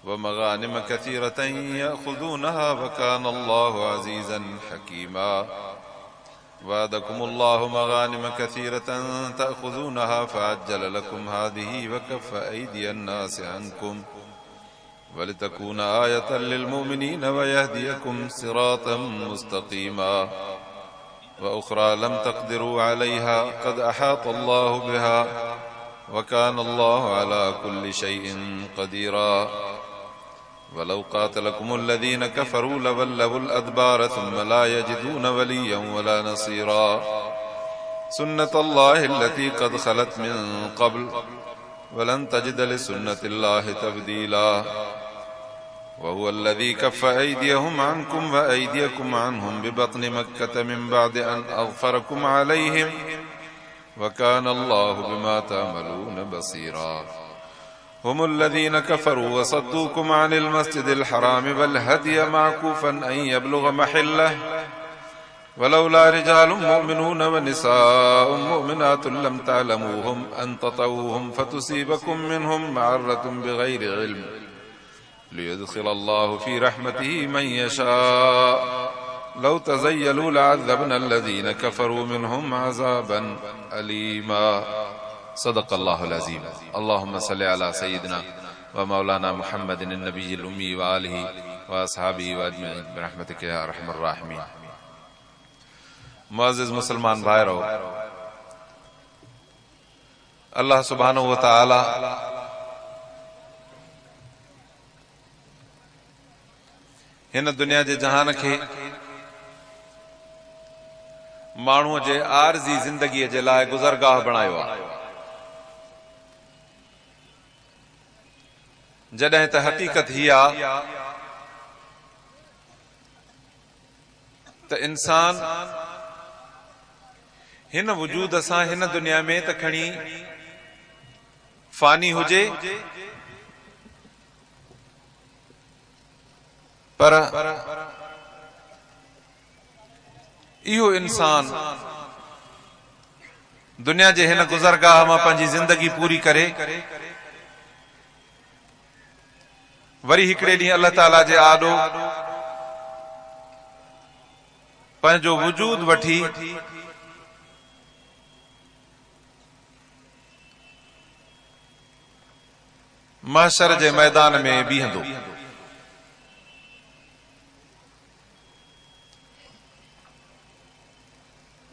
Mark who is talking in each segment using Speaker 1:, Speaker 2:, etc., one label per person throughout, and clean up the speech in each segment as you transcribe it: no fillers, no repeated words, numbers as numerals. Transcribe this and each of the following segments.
Speaker 1: ومغانم كثيرة يأخذونها وكان الله عزيزا حكيما. وعدكم الله مغانم كثيرة تأخذونها فعجل لكم هذه وكف أيدي الناس عنكم ولتكون آية للمؤمنين ويهديكم صراطا مستقيما. وأخرى لم تقدروا عليها قد أحاط الله بها وكان الله على كل شيء قديرا. ولو قاتلكم الذين كفروا لولوا الأدبار ثم لا يجدون وليا ولا نصيرا. سنة الله التي قد خلت من قبل ولن تجد لسنة الله تبديلا. وهو الذي كف أيديهم عنكم وأيديكم عنهم ببطن مكة من بعد أن أظفركم عليهم وكان الله بما تعملون بصيرا. هم الذين كفروا وصدوكم عن المسجد الحرام والهدي معكوفا أن يبلغ محله ولولا رجال مؤمنون ونساء مؤمنات لم تعلموهم أن تطؤوهم فتصيبكم منهم معرة بغير علم ليدخل الله في رحمته من يشاء. لو تزيلوا لعذبنا الذين كفروا منهم عذابا أليما. صدق الله العظيم. اللهم صل على سيدنا ومولانا محمد النبي الأمي وآله وأصحابه وأجمعين برحمتك يا أرحم الراحمين. मुअज़्ज़िज़ मुसलमान भाइरो, अल्लाह सुब्हानहु व तआला हिन दुनिया जे जहान खे माण्हूअ जे आरज़ी ज़िंदगीअ जे लाइ गुज़रगाह बणायो आहे। जॾहिं त हक़ीक़त हीअ आहे त इंसान हिन वजूद सां हिन दुनिया में त खणी फानी हुजे, पर इहो इंसान दुनिया जे हिन गुज़रगाह मां पंहिंजी जिंदगी पूरी करे वरी हिकिड़े ॾींहुं अल्लाह ताला जे आॾो पंहिंजो वजूद वठी महशर जे मैदान में बीहंदो।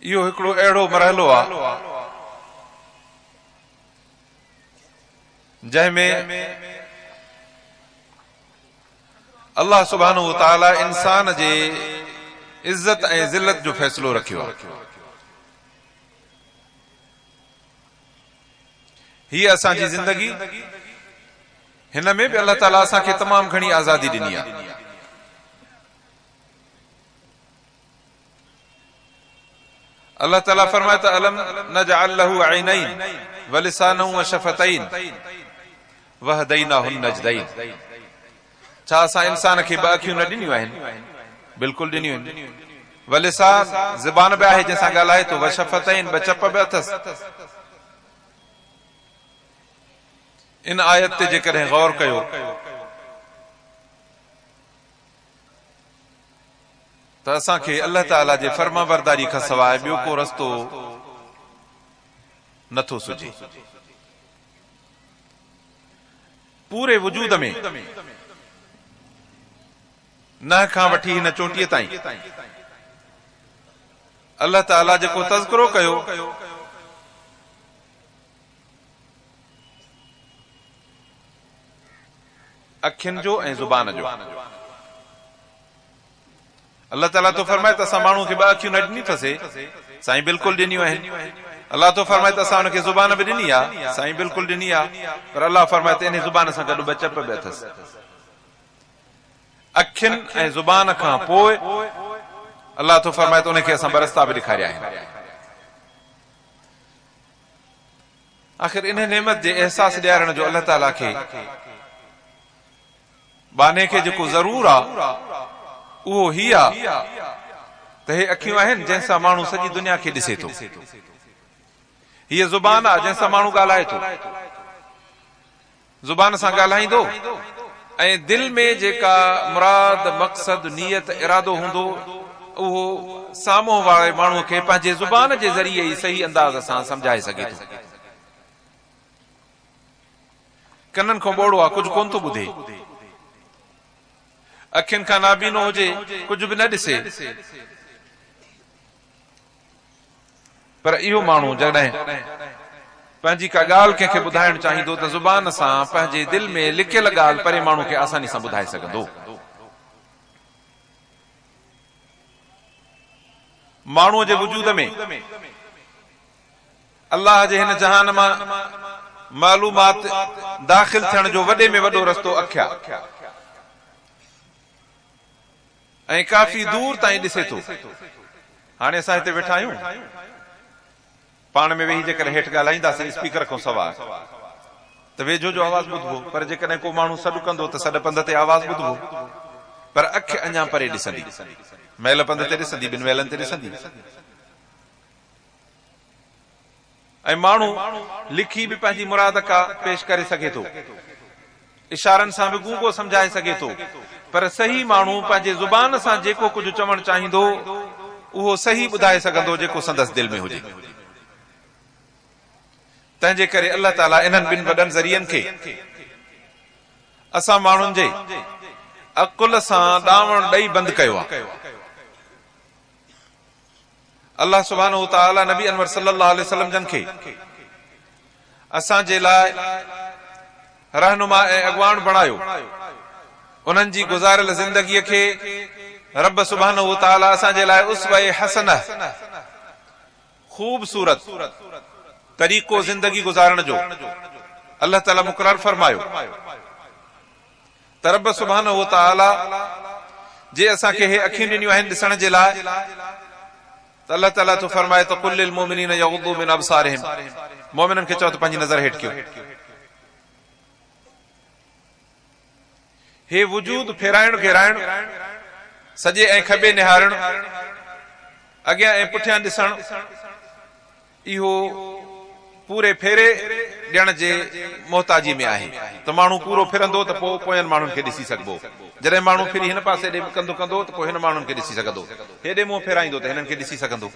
Speaker 1: इहो हिकिड़ो अहिड़ो मरहलो आहे जंहिंमें अल्लाह सुब्हानहु व तआला इंसान जे इज्जत ऐं ज़िल्लत जो फ़ैसिलो रखियो आहे। हीअ असांजी ज़िंदगी, हिन में बि अल्लाह ताला असांखे तमामु घणी आज़ादी ॾिनी आहे। अल्लाह ताला फरमाए त अलम नजअल लहू ऐनैन व लिसानन व शफतैन व हदैनाहु नजदैन। छा असां इंसान खे ॿ अखियूं न ॾिनियूं आहिनि? बिल्कुलु ॾिनियूं आहिनि। व लिसान ज़बान बि आहे जंहिंसां ॻाल्हाए थो, व शफतैन ॿ चप बि अथसि। इन आयत ते जेकॾहिं गौर कयो त असांखे अल्लाह ताला जे फर्माबरदारी खां सवाइ ॿियो को रस्तो नथो सुझे। पूरे वजूद में नह खां वठी हिन चोटीअ ताईं अल्लाह ताला जेको तज़किरो कयो अखियुनि जो ऐं ज़ुबान जो। अल्लाह ताला तो फरमाए त असां माण्हू खे ॿ अखियूं न ॾिनी अथसि, साईं बिल्कुलु ॾिनियूं आहिनि। अल्लाह तो फरमाए त असां हुनखे ज़ुबान बि ॾिनी आहे, साईं बिल्कुलु ॾिनी आहे। पर अल्लाह फरमाए त इन ज़ुबान सां गॾु ॿ चप बि अथसि। अखियुनि ऐं ज़ुबान खां पोइ अल्लाह तो फरमाए त उनखे असां ॿ रस्ता बि ॾेखारिया आहिनि। आख़िर इन नेमत जे अहसास ॾियारण जो अल्लाह ताला खे बाने खे जेको ज़रूर आहे उहो ही आहे त हे अखियूं आहिनि जंहिंसां माण्हू सॼी दुनिया खे ॾिसे थो। हीअ ज़ुबान आहे जंहिंसां माण्हू ॻाल्हाए थो। ज़ुबान सां ॻाल्हाईंदो ऐं दिल में जेका मुराद मक़सद नियत इरादो हूंदो उहो साम्हूं वारे माण्हूअ खे पंहिंजे ज़ुबान जे ज़रिए ई सही अंदाज़ सां सम्झाए सघे थो। कननि खां ॿोड़ो आहे, कुझु कोन थो ॿुधे, अखियुनि खां नाबीनो हुजे, कुझु बि न ॾिसे, पर इहो माण्हू जॾहिं पंहिंजी का ॻाल्हि कंहिंखे ॿुधाइणु चाहींदो त ज़ुबान सां पंहिंजे दिलि में लिकियल ॻाल्हि परे माण्हू खे आसानी सां ॿुधाए सघंदो। माण्हूअ जे वजूद में अल्लाह जे हिन जहान मां मालूमात दाख़िल थियण जो वॾे में वॾो रस्तो अखि आहे ऐं काफ़ी दूर ताईं ॾिसे थो। हाणे असां हिते वेठा आहियूं, पाण में वेही जेकर हेठि ॻाल्हाईंदासीं स्पीकर खां सवाइ त वेझो जो आवाज़ ॿुधबो, पर जेकॾहिं को माण्हू सॾु कंदो त सॾ पंध ते आवाज़ ॿुधबो, पर अखि अञा परे ॾिसंदी, महिल पंध ते ॾिसंदी, ॿिनि महिलनि ते ॾिसंदी। ऐं माण्हू लिखी बि पंहिंजी मुराद का पेश करे सघे थो, इशारनि सां बि गूंगो सम्झाए सघे थो, पर सही माण्हू पंहिंजे ज़ुबान सां जेको कुझु चवणु चाहींदो उहो सही ॿुधाए सघंदो जेको संदसि दिलि में हुजे। तंहिंजे करे अल्लाह ताला इन्हनि ॿिनि वॾनि ज़रियनि खे असां माण्हुनि जे अकुल सां ॾावण ॾेई बंदि कयो आहे। अल्लाह सुब्हानहू तआला नबी अनवर सल्लल्लाहु अलैहि वसल्लम जन खे असांजे लाइ रहनुमा ऐं अॻवान बणायो। उन्हनि जी गुज़ारियल ज़िंदगीअ खे रब सुब्हानहू तआला असांजे लाइ उसवे हसनह ख़ूबसूरत तरीक़ो ज़िंदगी गुज़ारण जो अल्लाह ताला मुक़ररु फरमायो त रब सुब्हानहू तआला जे असांखे हे अखियूं ॾिनियूं आहिनि ॾिसण जे लाइ, त अल्लाह ताला तो फरमाए त कुल लिल मोमिनीन यग़ुद्दू मिन अबसारिहिम, मोमिननि खे चओ त पंहिंजी नज़र हेठि कयो। हे वजूद फेराइण घेराइण, सॼे ऐं खॿे निहारण, अॻियां ऐं पुठियां ॾिसण, इहो पूरे फेरे ॾियण जे मोहताजी में आहे। त माण्हू पूरो फिरंदो त पोइ पोयनि माण्हुनि खे ॾिसी सघिबो, जॾहिं माण्हू फिरी हिन पासे ॾे कंदो कंदो त पोइ हिन माण्हुनि खे ॾिसी सघंदो, हेॾे मुंहुं फेराईंदो त हिननि खे ॾिसी सघंदो।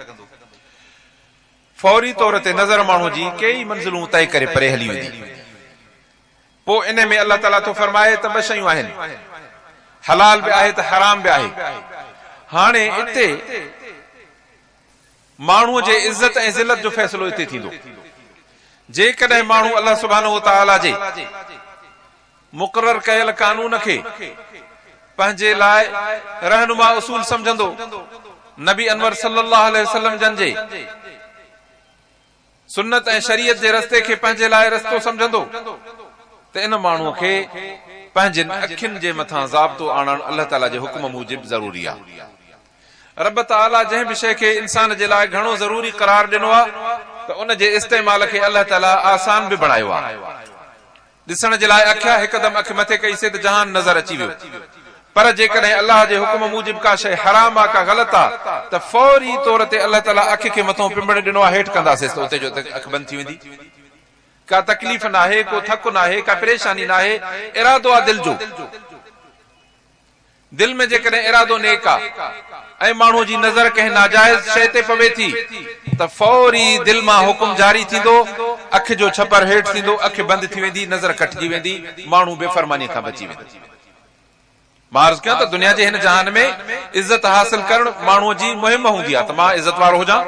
Speaker 1: फौरी तौर ते नज़र माण्हू जी कई मंज़िलूं तय करे परे हली वेंदी। पोइ इन में अल्लाह ताला तो फरमाए त ॿ शयूं आहिनि, हलाल बि आहे त हराम बि आहे। हाणे इते माण्हूअ जे इज़त ऐं ज़िलत जो फ़ैसिलो हिते थींदो। जेकॾहिं माण्हू अल्लाह सुब्हानहू तआला जे मुक़ररु कयल कानून खे पंहिंजे लाइ रहनुमा उसूल समझंदो, नबी अनवर सल्लल्लाहु अलैहि वसल्लम जन जे सुन्नत ऐं शरीयत जे रस्ते खे पंहिंजे लाइ रस्तो समझंदो, त इन माण्हूअ खे पंहिंजे अखियुनि जे मथां ज़ाब्तो आणणु अल्लाह ताला जे हुक्म मूजिब ज़रूरी आहे। रब ताला जंहिं बि शइ खे इंसान जे लाइ घणो ज़रूरी करार ॾिनो आहे त उन जे इस्तेमाल खे अल्लाह ताला आसान बि बणायो आहे। ॾिसण जे लाइ अखि आहे, हिकदमि अखि मथे कईसे त जहान नज़र अची वियो, पर जेकॾहिं अल्लाह जे हुक्म मूजिब का शइ हराम आहे, का ग़लत आहे, त फौरी तौर ते अल्लाह ताला अखि खे मथां पिंबड़ ॾिनो आहे, हेठि कंदासीं त उते जो अखि बंदि थी वेंदी। का तकलीफ़ नाहे, को थक नाहे, का परेशानी नाहे, इरादो आहे दिल जो। दिल में जेकॾहिं इरादो नेक आहे ऐं माण्हू जी नज़र कंहिं नाजाइज़ शइ ते पवे थी त फौरी दिल मां हुकुम जारी थींदो, अखि जो छपर हेठि थींदो, अखि बंदि थी वेंदी, नज़र कटिजी वेंदी, माण्हू बेफ़रमानी खां बची वेंदो। मां अर्ज़ कयां त दुनिया जे हिन जहान में इज़त हासिल करणु माण्हूअ जी मुहिम हूंदी आहे त मां इज़त वारो हुजां।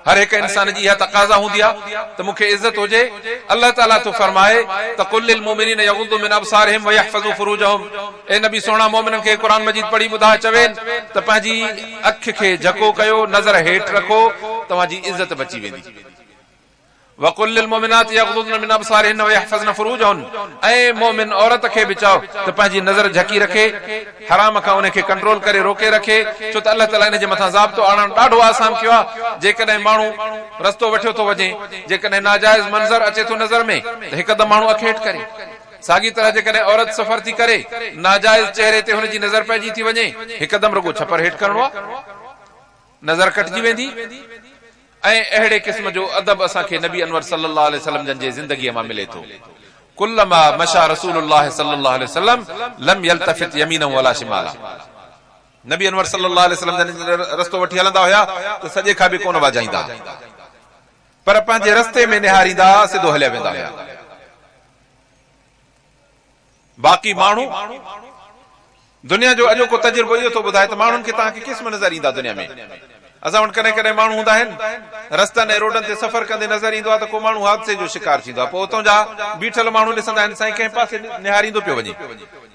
Speaker 1: हर हिकु इंसान जी इहा तक़ाज़ा हूंदी आहे त मूंखे इज़त हुजे। अल्लाह ताला तो फरमाए त कुल लिल मोमिनीन यग़ुद्दू मिन अबसारिहिम व यहफ़ज़ू फुरूजहुम, ए नबी सोना मोमिननि खे क़ुरान मजीद पढ़ी ॿुधाए चवेन त पंहिंजी अखि खे झको कयो, नज़र हेठि रखो, तव्हांजी इज़त बची वेंदी। वकुल लिल मोमिनात यग़ुद्दुन मिन अबसारिहिन व यहफ़ज़न फुरूजहुन, ऐं मोमिन औरत खे बि चओ त पंहिंजी नज़र झकी रखे, हराम खां उन खे कंट्रोल करे रोके रखे, छो त अल्लाह ताला इन जे मथां ज़ाब्तो आणणु ॾाढो आसान कयो आहे। जेकॾहिं माण्हू रस्तो वठियो थो वञे, जेकॾहिं नाजाइज़ मंज़र अचे थो नज़र में त हिकदमि माण्हू अखि हेठि करे। साॻी तरह जेकॾहिं औरत सफ़र थी करे, नाजाइज़ चेहरे ते हुनजी नज़र पइजी थी वञे, हिकदमि रुगो छपर हेठि करणो आहे, नज़र कटिजी वेंदी। ऐं अहिड़े क़िस्म जो अदब असांखे नबी अनवर सल्लल्लाहु अलैहि वसल्लम जन जे ज़िंदगीअ मां मिले थो। कुल्लमा मशा रसूलुल्लाह सल्लल्लाहु अलैहि वसल्लम लम यल्तफित यमीनन वला शिमाला। नबी अनवर सल्लल्लाहु अलैहि वसल्लम रस्तो वठी हलंदा हुया त सॼे खां बि कोन वाजाईंदा, पर पंहिंजे रस्ते में निहारींदा, सिधो हलिया वेंदा हुया। बाक़ी माण्हू दुनिया जो अॼोको तजुर्बो इहो थो ॿुधाए त माण्हुनि खे तव्हांखे किस्म नज़र ईंदा दुनिया में। असां वटि कॾहिं कॾहिं माण्हू हूंदा आहिनि रस्तनि ऐं रोडनि ते सफ़र कंदे नज़र ईंदो आहे त को माण्हू हादसे जो शिकार थींदो आहे, पोइ उतां जा बीठल माण्हू ॾिसंदा आहिनि साईं कंहिं पासे निहारींदो पियो वञे,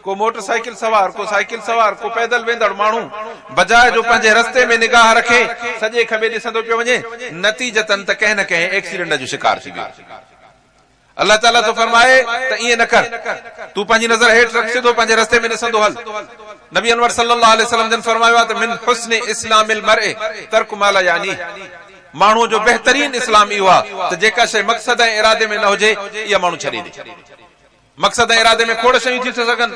Speaker 1: को मोटरसाइकिल सवार, को साइकिल सवार, को पैदल वेंदड़ माण्हू बजाए जो पंहिंजे रस्ते में निगाह रखे सॼे खॿे ॾिसंदो पियो वञे, नतीजतन त कंहिं न कंहिं एक्सीडेंट जो शिकार थी वियो। अल्लाह ताला तो फरमाए त ईअं न कर, तूं पंहिंजी नज़र हेठि रख, सिधो पंहिंजे रस्ते में ॾिसंदो हल। नबी अनवर सल्लल्लाहु अलैहि वसल्लम जन फरमायो आहे त मिन हुस्न इस्लामिल मर्इ तर्क मा ला यानी। माण्हू जो बहितरीन इस्लाम इहो आहे त जेका शइ मक़सद ऐं इरादे में न हुजे इहा माण्हू छॾे ॾे। मक़सद ऐं इरादे में खोड़ शयूं थी सघनि,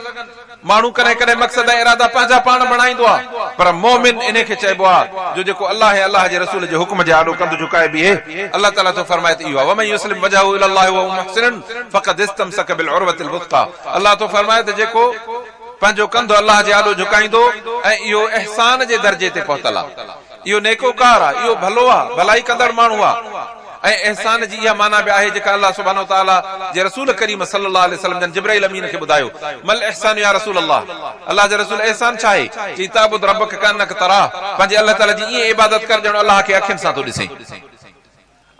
Speaker 1: माण्हू कॾहिं कॾहिं मक़सद ऐं इरादा पंहिंजा पाण बणाईंदो आहे, पर मोमिन इन खे चइबो आहे जो जेको अल्लाह ऐं अल्लाह जे रसूल जे हुक्म जे आॾो कंधु झुकाए बीहे। अल्लाह ताला तो फरमाए त इहो आहे वमन युस्लिम वजहहु इलल्लाहि व हुव मुहसिन फक़द इस्तमसक बिल उर्वतिल वुस्क़ा। अल्लाह तो फरमाए त जेको पंहिंजो कंधु अल्लाह जे आॾो झुकाईंदो ऐं इहो इहसान जे दर्जे ते पहुतल आहे, इहो नेकोकार आहे, इहो भलो आहे, भलाई कंदड़ माण्हू आहे। ऐं एहसान जी इहा माना बि आहे जेका अल्लाह सुब्हानो तआला जे रसूल करीम सल्लल्लाहु अलैहि वसल्लम जन जिब्राइल अमीन खे ॿुधायो, मल इहसान या रसूल अल्लाह, अल्लाह जे रसूल एहसान छा आहे? चई ताबुद रब्बक कअन्नक तरा, पंहिंजे अल्लाह ताला जी ईअं इबादत कर ॼण अल्लाह खे अखियुनि सां थो ॾिसे।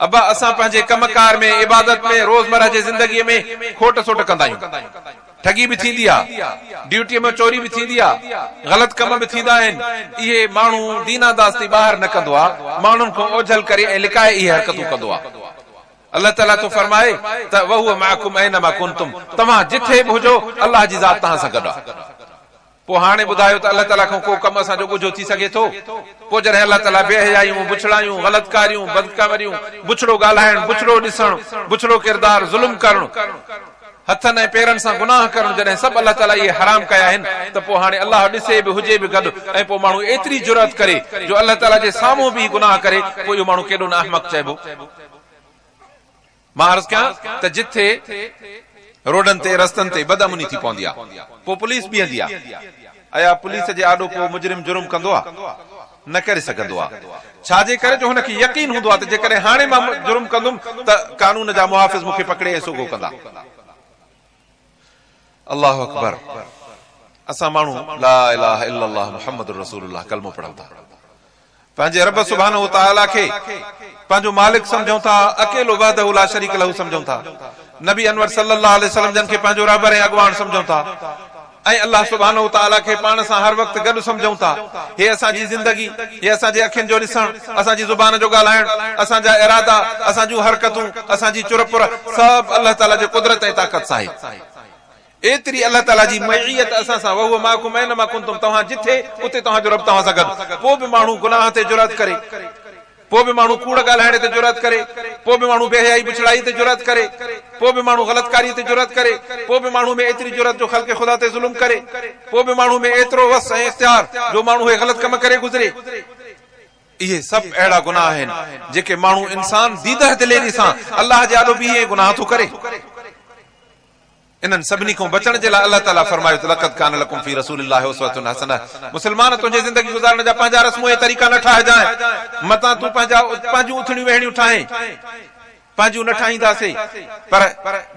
Speaker 1: अबा असां पंहिंजे कमकार में, इबादत में, रोज़मर्रा जी ज़िंदगीअ में खोट सोट कंदा आहियूं, ठगी भी थींदी आहे, ड्यूटीअ में चोरी भी थींदी आहे, ग़लत कम भी थींदा आहिनि। इहे माण्हू दीनादास्ती ॿाहिरि न कंदो आहे, माण्हुनि खां ओझल करे ऐं लिकाए इहे हरकतूं कंदो आहे। अल्लाह ताला तो फरमाए त वहुव माकुम ऐनमा कुंतुम, तव्हां जिथे बि हुजो अल्लाह जी ज़ात तव्हां सां गॾु आहे। पोइ हाणे ॿुधायो त अल्लाह ताला खां को कमु असांजो ॻुझो थी सघे थो? पोइ जॾहिं अल्लाह ताला बेहयायूं, बुछड़ायूं, ग़लतकारियूं, बदकामरियूं, बुछड़ो ॻाल्हाइण, बुछड़ो ॾिसण, बुछड़ो किरदार, ज़ुल्म करणु, हथनि ऐं पेरनि सां गुनाह करणु, जॾहिं सभु अल्लाह ताला इहे हराम कया आहिनि, त पोइ हाणे अल्लाह ॾिसे बि हुजे बि गॾु ऐं पोइ माण्हू एतिरी जुरत करे जो अल्लाह ताला जे साम्हूं बि गुनाह करे, पोइ इहो माण्हू केॾो न अहमक चइबो। मां अर्ज़ कयां त जिथे रोडनि ते रस्तनि ते बदअमनी थी पवंदी आहे, पोइ पुलिस बीहंदी आहे, अया पुलिस जे आॾो पोइ मुजरिम जुर्म कंदो आहे? न करे सघंदो आहे। छाजे करे? जो हुनखे यकीन हूंदो आहे त जेकॾहिं हाणे मां जुर्म कंदुमि त कानून जा मुहाफ़िज़ मूंखे पकड़े ऐं सोगो कंदा। अल्लाह अकबर। असां माण्हू ला इलाहा इल्लल्लाह मुहम्मदुर रसूलुल्लाह कलमो पढ़ूं था, पंहिंजे रब सुब्हानहु व तआला खे पंहिंजो मालिक सम्झूं था, अकेलो वहदहु ला शरीक लहू सम्झूं था, नबी अनवर सल्लल्लाहु अलैहि वसल्लम जन खे पंहिंजो रहबर ऐं अॻवान सम्झूं था, ऐं अल्लाह सुब्हानहु व तआला खे पाण सां हर वक़्तु गॾु सम्झूं था। हे असांजी ज़िंदगी, हे असांजे अखियुनि जो ॾिसण, असांजी ज़ुबान जो ॻाल्हाइण, असांजा इरादा, असांजूं हरकतूं, असांजी चुरपुर सभु अल्लाह ताला जे कुदरत ऐं ताक़त सां आहे। एतिरी अल्लाह ताला जी मइयत असां सां, वहुव माकुम ऐनमा कुंतुम, तव्हां जिथे उते तव्हांजो रब तव्हां सां गॾु। पोइ बि माण्हू गुनाह ते जुरत करे, पोइ बि माण्हू कूड़ ॻाल्हाइण ते जुरत करे, पोइ बि माण्हू बेहयाई बुछड़ाई ते जुरत करे, पोइ बि माण्हू ग़लतकारी ते जुरत करे, पोइ बि माण्हू में एतिरी जुरत जो ख़ल्क़ खुदा ते ज़ुल्म करे, पोइ बि माण्हू में एतिरो वस ऐं इख्तियार जो माण्हू हे ग़लत कम करे गुज़रे। इहे सभु अहिड़ा गुनाह आहिनि जेके माण्हू इंसान दीदह दिलेरी सां अल्लाह जे आॾो बीहे गुनाह थो करे। इन्हनि सभिनी खां बचण जे लाइ अल्लाह ताला फरमायो त लक़द कान लकुम फी रसूलिल्लाहि उस्वतुन हसना। मुस्लमान तुंहिंजे ज़िंदगी गुज़ारण जा पंहिंजा रस्मूं ऐं तरीक़ा न ठाहिजांइ, मतां तूं पंहिंजूं उथणियूं वेहणियूं ठाहे, पंहिंजूं न ठाहींदासीं, पर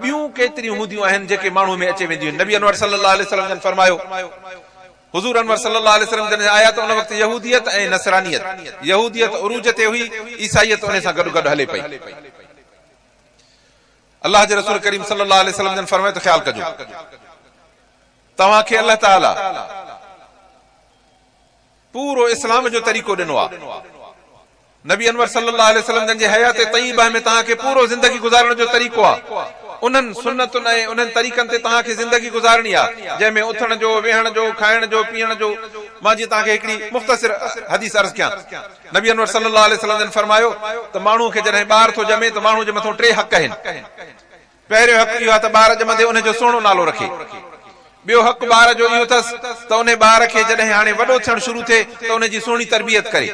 Speaker 1: ॿियूं केतिरियूं हूंदियूं आहिनि जेके माण्हू में अचे वेंदियूं आहिनि। नबी अनवर सल्लल्लाहु अलैहि वसल्लम जन फरमायो, हुज़ूर अनवर सल्लल्लाहु अलैहि वसल्लम जन आया त उन वक़्तु यहूदियत ऐं नसरानियत, यहूदियत उरूज ते हुई, ईसाईयत उन सां गॾु गॾु हले पई। अल्लाह जे रसूल करीम सल्लल्लाहु अलैहि वसल्लम जन फरमायो त ख़्याल कजो, तव्हांखे अल्लाह ताला पूरो इस्लाम जो तरीक़ो ॾिनो आहे। नबी अनवर सल्लल्लाहु अलैहि वसल्लम जन जे हयात तय्यबा में तव्हांखे पूरो ज़िंदगी गुज़ारण जो तरीक़ो आहे। उन्हनि सुन्नतुनि ऐं उन्हनि तरीक़नि ते तव्हांखे ज़िंदगी गुज़ारणी आहे, जंहिंमें उथण जो, वेहण जो, खाइण जो, पीअण जो। मां जीअं तव्हांखे हिकिड़ी मुख़्तसिर हदीस अर्ज़ कयां। नबी अनवर सल्लल्लाहु अलैहि वसल्लम जन फरमायो त माण्हू खे जॾहिं ॿार थो ॼमे त माण्हू जे मथां 3 हक़ आहिनि। पहिरियों हक़ इहो आहे त ॿार ॼमंदे उनजो सुहिणो नालो रखे। ॿियो हक़ ॿार जो इहो अथसि त उन ॿार खे जॾहिं हाणे वॾो थियणु शुरू थिए त उनजी सुहिणी तरबियत करे।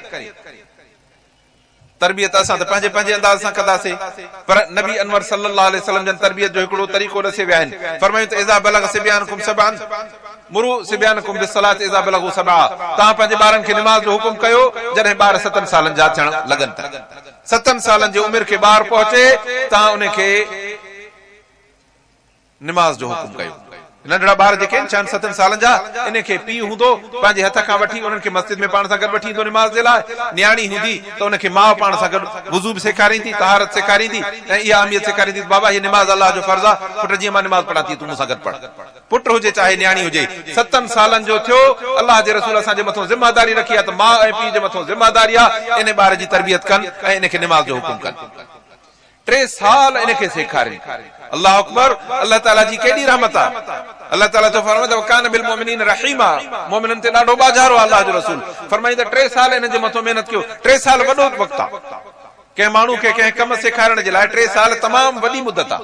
Speaker 1: तरबियत असां त पंहिंजे पंहिंजे अंदाज़ सां कंदासीं, पर नबी अनवर सल्लल्लाहु अलैहि वसल्लम जन तरबियत जो हिकिड़ो तरीक़ो ॾसे विया आहिनि। फरमायूं त इज़ा बलग सिब्यानकुम सबअन मुरु सिब्यानकुम बिस्सलात इज़ा बलगु सबअ, तव्हां पंहिंजे ॿारनि खे निमाज़ जो हुकुम कयो जॾहिं ॿार 7 सालनि जा थियण लॻनि था। 7 सालनि जी उमिरि खे ॿार पहुचे तव्हां उनखे निमाज़ जो हुकुम कयो। नंढड़ा ॿार जेके आहिनि 6-7 सालनि जा, इनखे पीउ हूंदो पंहिंजे हथ खां वठी उन्हनि खे मस्जिद में पाण सां गॾु वठी ईंदो निमाज़ जे लाइ। न्याणी हूंदी त उनखे माउ पाण सां गॾु वुज़ू बि सेखारींदी, तहारत सेखारींदी ऐं इहा अहमियत सेखारींदी, बाबा हीअ निमाज़ अलाह जो फर्ज़ आहे, पुट जीअं मां निमाज़ पढ़ां थी तूं मूंसां गॾु पढ़। पुट हुजे चाहे न्याणी हुजे, 7 सालनि जो थियो, अलाह जे रसूल असांजे मथां ज़िम्मेदारी रखी आहे त माउ ऐं पीउ जे मथां ज़िम्मेदारी आहे इन ॿार जी तरबियत कनि ऐं इनखे निमाज़ जो हुकुम कनि। 3 साल इनखे सेखारनि। अल्लाह अकबर, अल्लाह ताला जी केॾी रहमत आहे। अल्लाह ताला तो फरमाए त कान बिल मोमिनीन रहीमा, मोमिननि ते ॾाढो बाज़ारो अल्लाह जो रसूल फरमाई त 3 साल इन जे मथां महिनत कयो। 3 साल वॾो वक़्तु आहे कंहिं माण्हू खे कंहिं कम सेखारण जे लाइ। 3 साल तमामु वॾी मुदत आहे।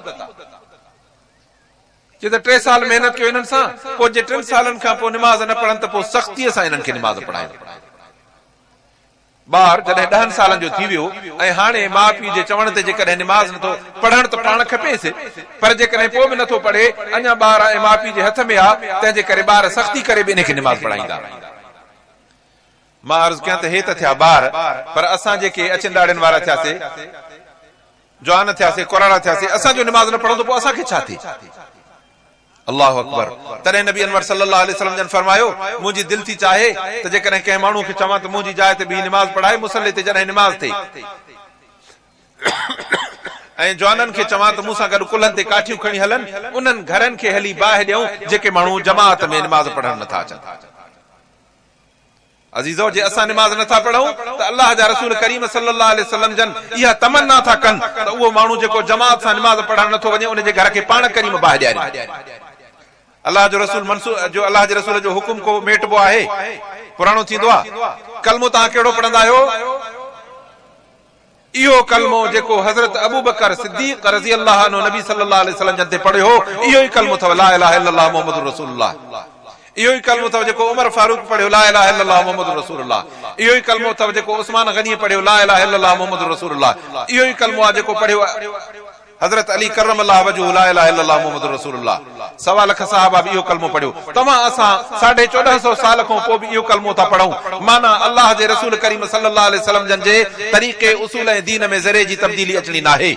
Speaker 1: जे त 3 साल महिनत कयो इन्हनि सां, पोइ जे 3 सालनि खां पोइ निमाज़ न पढ़नि त पोइ सख़्तीअ सां इन्हनि खे निमाज़ पढ़ाइनि। ॿार जॾहिं 10 सालनि जो थी वियो ऐं हाणे माउ पीउ जे चवण ते जेकॾहिं निमाज़ नथो पढ़ण त पाण खपेसि, पर जेकॾहिं पोइ बि नथो पढ़े, अञा ॿार ऐं माउ पीउ जे हथ में आहे, तंहिंजे करे ॿार सख़्ती करे बि इनखे निमाज़ पढ़ाईंदा। मां अर्ज़ु कयां त हे त थिया ॿार, पर असां जेके अचनि ॾाड़नि वारा थियासीं, जवान थियासीं, कुराड़ा थियासीं, असांजो निमाज़ न पढ़ो त पोइ असांखे छा थिए? अल्लाहु अकबर। तॾहिं नबी अनवर सल्लल्लाहु अलैहि वसल्लम जन फरमायो, मुंहिंजी दिलि थी चाहे त जेकॾहिं कंहिं माण्हू खे चवां त मुंहिंजी जाइ ते बि निमाज़ पढ़ाए, मुसल्ले ते जॾहिं निमाज़ थिए, ऐं जवाननि खे चवां त मूंसां गॾु कुल्हनि ते काठियूं खणी हलनि, उन्हनि घरनि खे हली बाहि ॾियूं जेके माण्हू जमात में निमाज़ पढ़ण नथा अचनि। अज़ीज़ो, जे असां निमाज़ नथा पढ़ूं त अल्लाह जा रसूल करीम सल्लल्लाहु अलैहि वसल्लम जन इहा तमन्ना था कनि त उहो माण्हू जेको जमात सां निमाज़ पढ़ण नथो वञे, उनजे घर खे पाण करीम बाहि ॾियारे। अल्लाह जो रसूल अल्लाह जे रसूल जो हुकुम को मेटबो आहे, पुराणो थींदो आहे। कलमो तव्हां कहिड़ो पढ़ंदा आहियो? इहो कलमो जेको हज़रत अबू बकर सिद्दीक़ रज़ी अल्लाह अन्हु नबी सल्लल्लाहु अलैहि वसल्लम जन ते पढ़ियो, इहो ई कलमो अथव ला इलाहा इल्लल्लाह मुहम्मदुर रसूलुल्लाह। इहो ई कलमो अथव जेको उमर फारूक पढ़ियो ला इलाहा इल्लल्लाह मुहम्मदुर रसूलुल्लाह। इहो ई कलमो अथव जेको उस्मान गनी पढ़ियो ला इलाहा इल्लल्लाह मुहम्मदुर रसूलुल्लाह। इहो ई कलमो आहे जेको पढ़ियो हज़रत अली करमल्लाह वजहू ला इलाहा इल्लल्लाह मुहम्मदुर रसूलुल्लाह। 1.25 लख सहाबा भी इहो कलमो पढ़ियो। तव्हां असां 1450 साल खां पोइ बि इहो कलमो था पढ़ूं। माना अल्लाह जे रसूल करीम सल्लल्लाहु अलैहि वसल्लम जन जे तरीक़े उसूल ऐं दीन में ज़रे जी तब्दीली अचणी नाहे।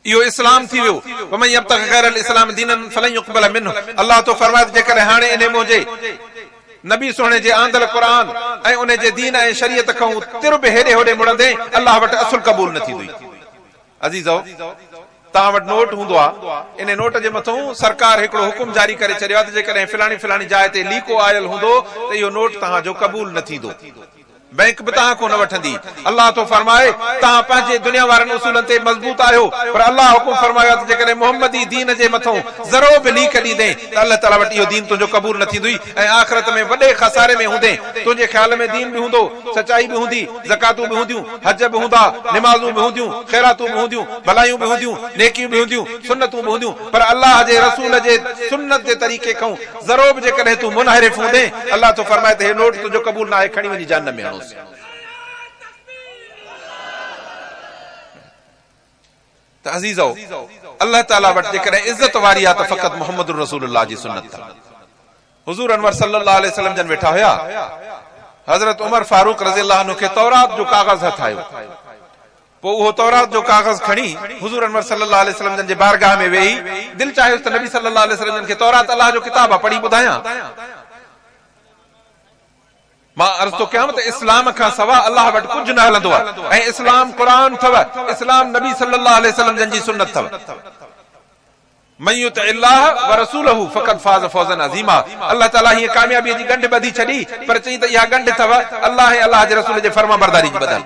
Speaker 1: इहो इस्लाम थी वियो। वमन यब्तग़ि गैरल इस्लाम दीनन फलन युक़बल मिन्हु। अल्लाह तो फरमाए जेकॾहिं हाणे इन मुंहिंजे नबी सोने जे आंदल क़ुरान ऐं उन जे दीन ऐं शरीयत खां तिर बि हेॾे होॾे मुड़ंदे, अल्लाह वटि असुल क़बूल न थींदी। अज़ीज़ो, तव्हां वटि नोट हूंदो आहे, इन नोट जे मथां सरकार हिकिड़ो हुकुम जारी करे छॾियो आहे त जेकॾहिं फिलाणी फिलाणी जाइ ते लीको आयल हूंदो त इहो नोट तव्हांजो क़बूल न थींदो, बैंक बि तव्हां को न वठंदी। अल्लाह तो फरमाए तव्हां पंहिंजे दुनिया वारनि उसूलनि ते मज़बूत आहियो, पर अल्लाह हुकुम फरमायो त जेकॾहिं मोहम्मदी दीन जे मथां ज़रो बि लीक ॾींदे त अल्लाह ताला वटि इहो दीन तुंहिंजो क़बूल न थींदुई ऐं आख़िरत में वॾे खसारे में हूंदे। तुंहिंजे ख़्याल में दीन बि हूंदो, सचाई बि हूंदी, ज़कातूं बि हूंदियूं, हज बि हूंदा, निमाज़ूं बि हूंदियूं, ख़ैरातूं बि हूंदियूं, भलायूं बि हूंदियूं, नेकियूं बि हूंदियूं, सुन्नतूं बि हूंदियूं, पर अल्लाह जे रसूल जे सुन्नत जे तरीक़े खां ज़रो बि जेकॾहिं तूं मुनहरिफ हूंदे, अल्लाह तो फरमाए त हे नोट तुंहिंजो क़बूल न आहे, खणी वञी जहन्नम में हणोसि। त अज़ीज़ो, अल्लाह ताला वटि जेकॾहिं इज़त वारी आहे त फ़क़त मुहम्मदुर रसूलुल्लाह जी सुन्नत आहे। हुज़ूर अनवर सल्लल्लाहु अलैहि वसल्लम जन वेठा हुया, हज़रत उमर फारूक रज़ी अल्लाह अन्हु खे तौरात जो काग़ज़ हथ आयो। पोइ उहो तौरात जो काग़ज़ खणी हुज़ूर अनवर सल्लल्लाहु अलैहि वसल्लम जन जे बारगाह में वेही, दिलि चाहियोसि त नबी सल्लल्लाहु अलैहि वसल्लम जन खे तौरात अल्लाह जो किताब आहे, पढ़ी ॿुधायां। मां अर्ज़ तो कयां त इस्लाम खां सवा अल्लाह वटि कुझु न हलंदो आहे ऐं इस्लाम क़ुरान अथव, इस्लाम नबी सल्लल्लाहु अलैहि वसल्लम जन जी सुन्नत अथव। मन युतिअल्लाह व रसूलहु फ़क़द फ़ाज़ फ़ौज़न अज़ीमा। अल्लाह ताला हीअ कामयाबीअ जी गंढ ॿधी छॾी, पर चई त इहा गंढ अथव अल्लाह ऐं अल्लाह जे रसूल जे फर्माबरदारी जी ॿधल।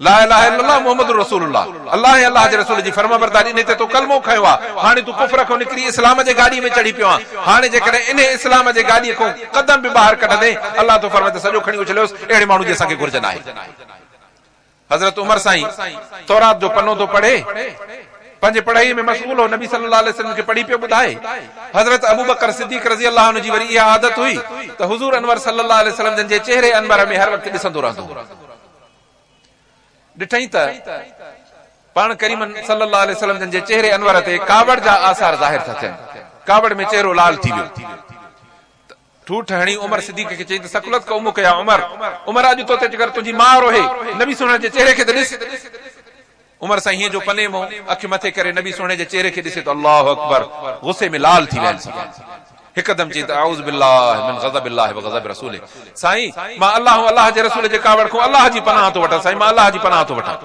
Speaker 1: ला इलाहा इल्लल्लाह मुहम्मदुर रसूलुल्लाह, अल्लाह ऐं अल्लाह जे रसूल जी फर्माबरदारी। इन ते तो कलमो खयो आहे, हाणे तूं कुफ्र खां निकिरी इस्लाम जे गाॾी में चढ़ी पियो आहे। हाणे जेकॾहिं इन इस्लाम जे गाॾीअ खां क़दम बि ॿाहिरि कढंदे, अल्लाह तो फरमाए त सॼो खणी उछलियोसि, अहिड़े माण्हू जी असांखे घुर्ज न आहे। हज़रत उमर साईं तौरात जो पनो तो पढ़े, पंहिंजे पढ़ाई में मशगूल हो, नबी सल्लल्लाहु अलैहि वसल्लम खे पढ़ी पियो ॿुधाए। हज़रत अबू बकर सिद्दीक़ रज़ी अल्लाह अन्हु जी वरी इहा आदत हुई त हुज़ूर अनवर सल्लल्लाहु अलैहि वसल्लम जन जे चेहरे अनवर में हर वक़्तु ॾिसंदो रहंदो। ॾिठई त पाण करीमन सल्लल्लाहु अलैहि वसल्लम जन जे चेहरे अनवर ते कावड़ जा आसार ज़ाहिर था थियनि, कावड़ में चेहरो लाल थी वियो। ठूठ हणी उमर सिद्दीक़ खे चई त सकुलत का उमुक या उमर, उमर अॼु तो ते अगर तुंहिंजी मां रोहे नबी सुणे जे चेहरे खे त ॾिस। उमर सां हीअं जो पने मो अखि मथे करे नबी सुणे जे चेहरे खे ॾिसे त अल्लाहु अकबर, गुस्से में लाल थी विया। हिकदम चई त आऊज़ बिल्लाहि मिन ग़ज़बिल्लाहि व ग़ज़ब रसूलिहि, साईं मां अल्लाह जे रसूल जे कावड़ खां अल्लाह जी पनाह थो वठां, साईं मां अल्लाह जी पनाह थो वठां।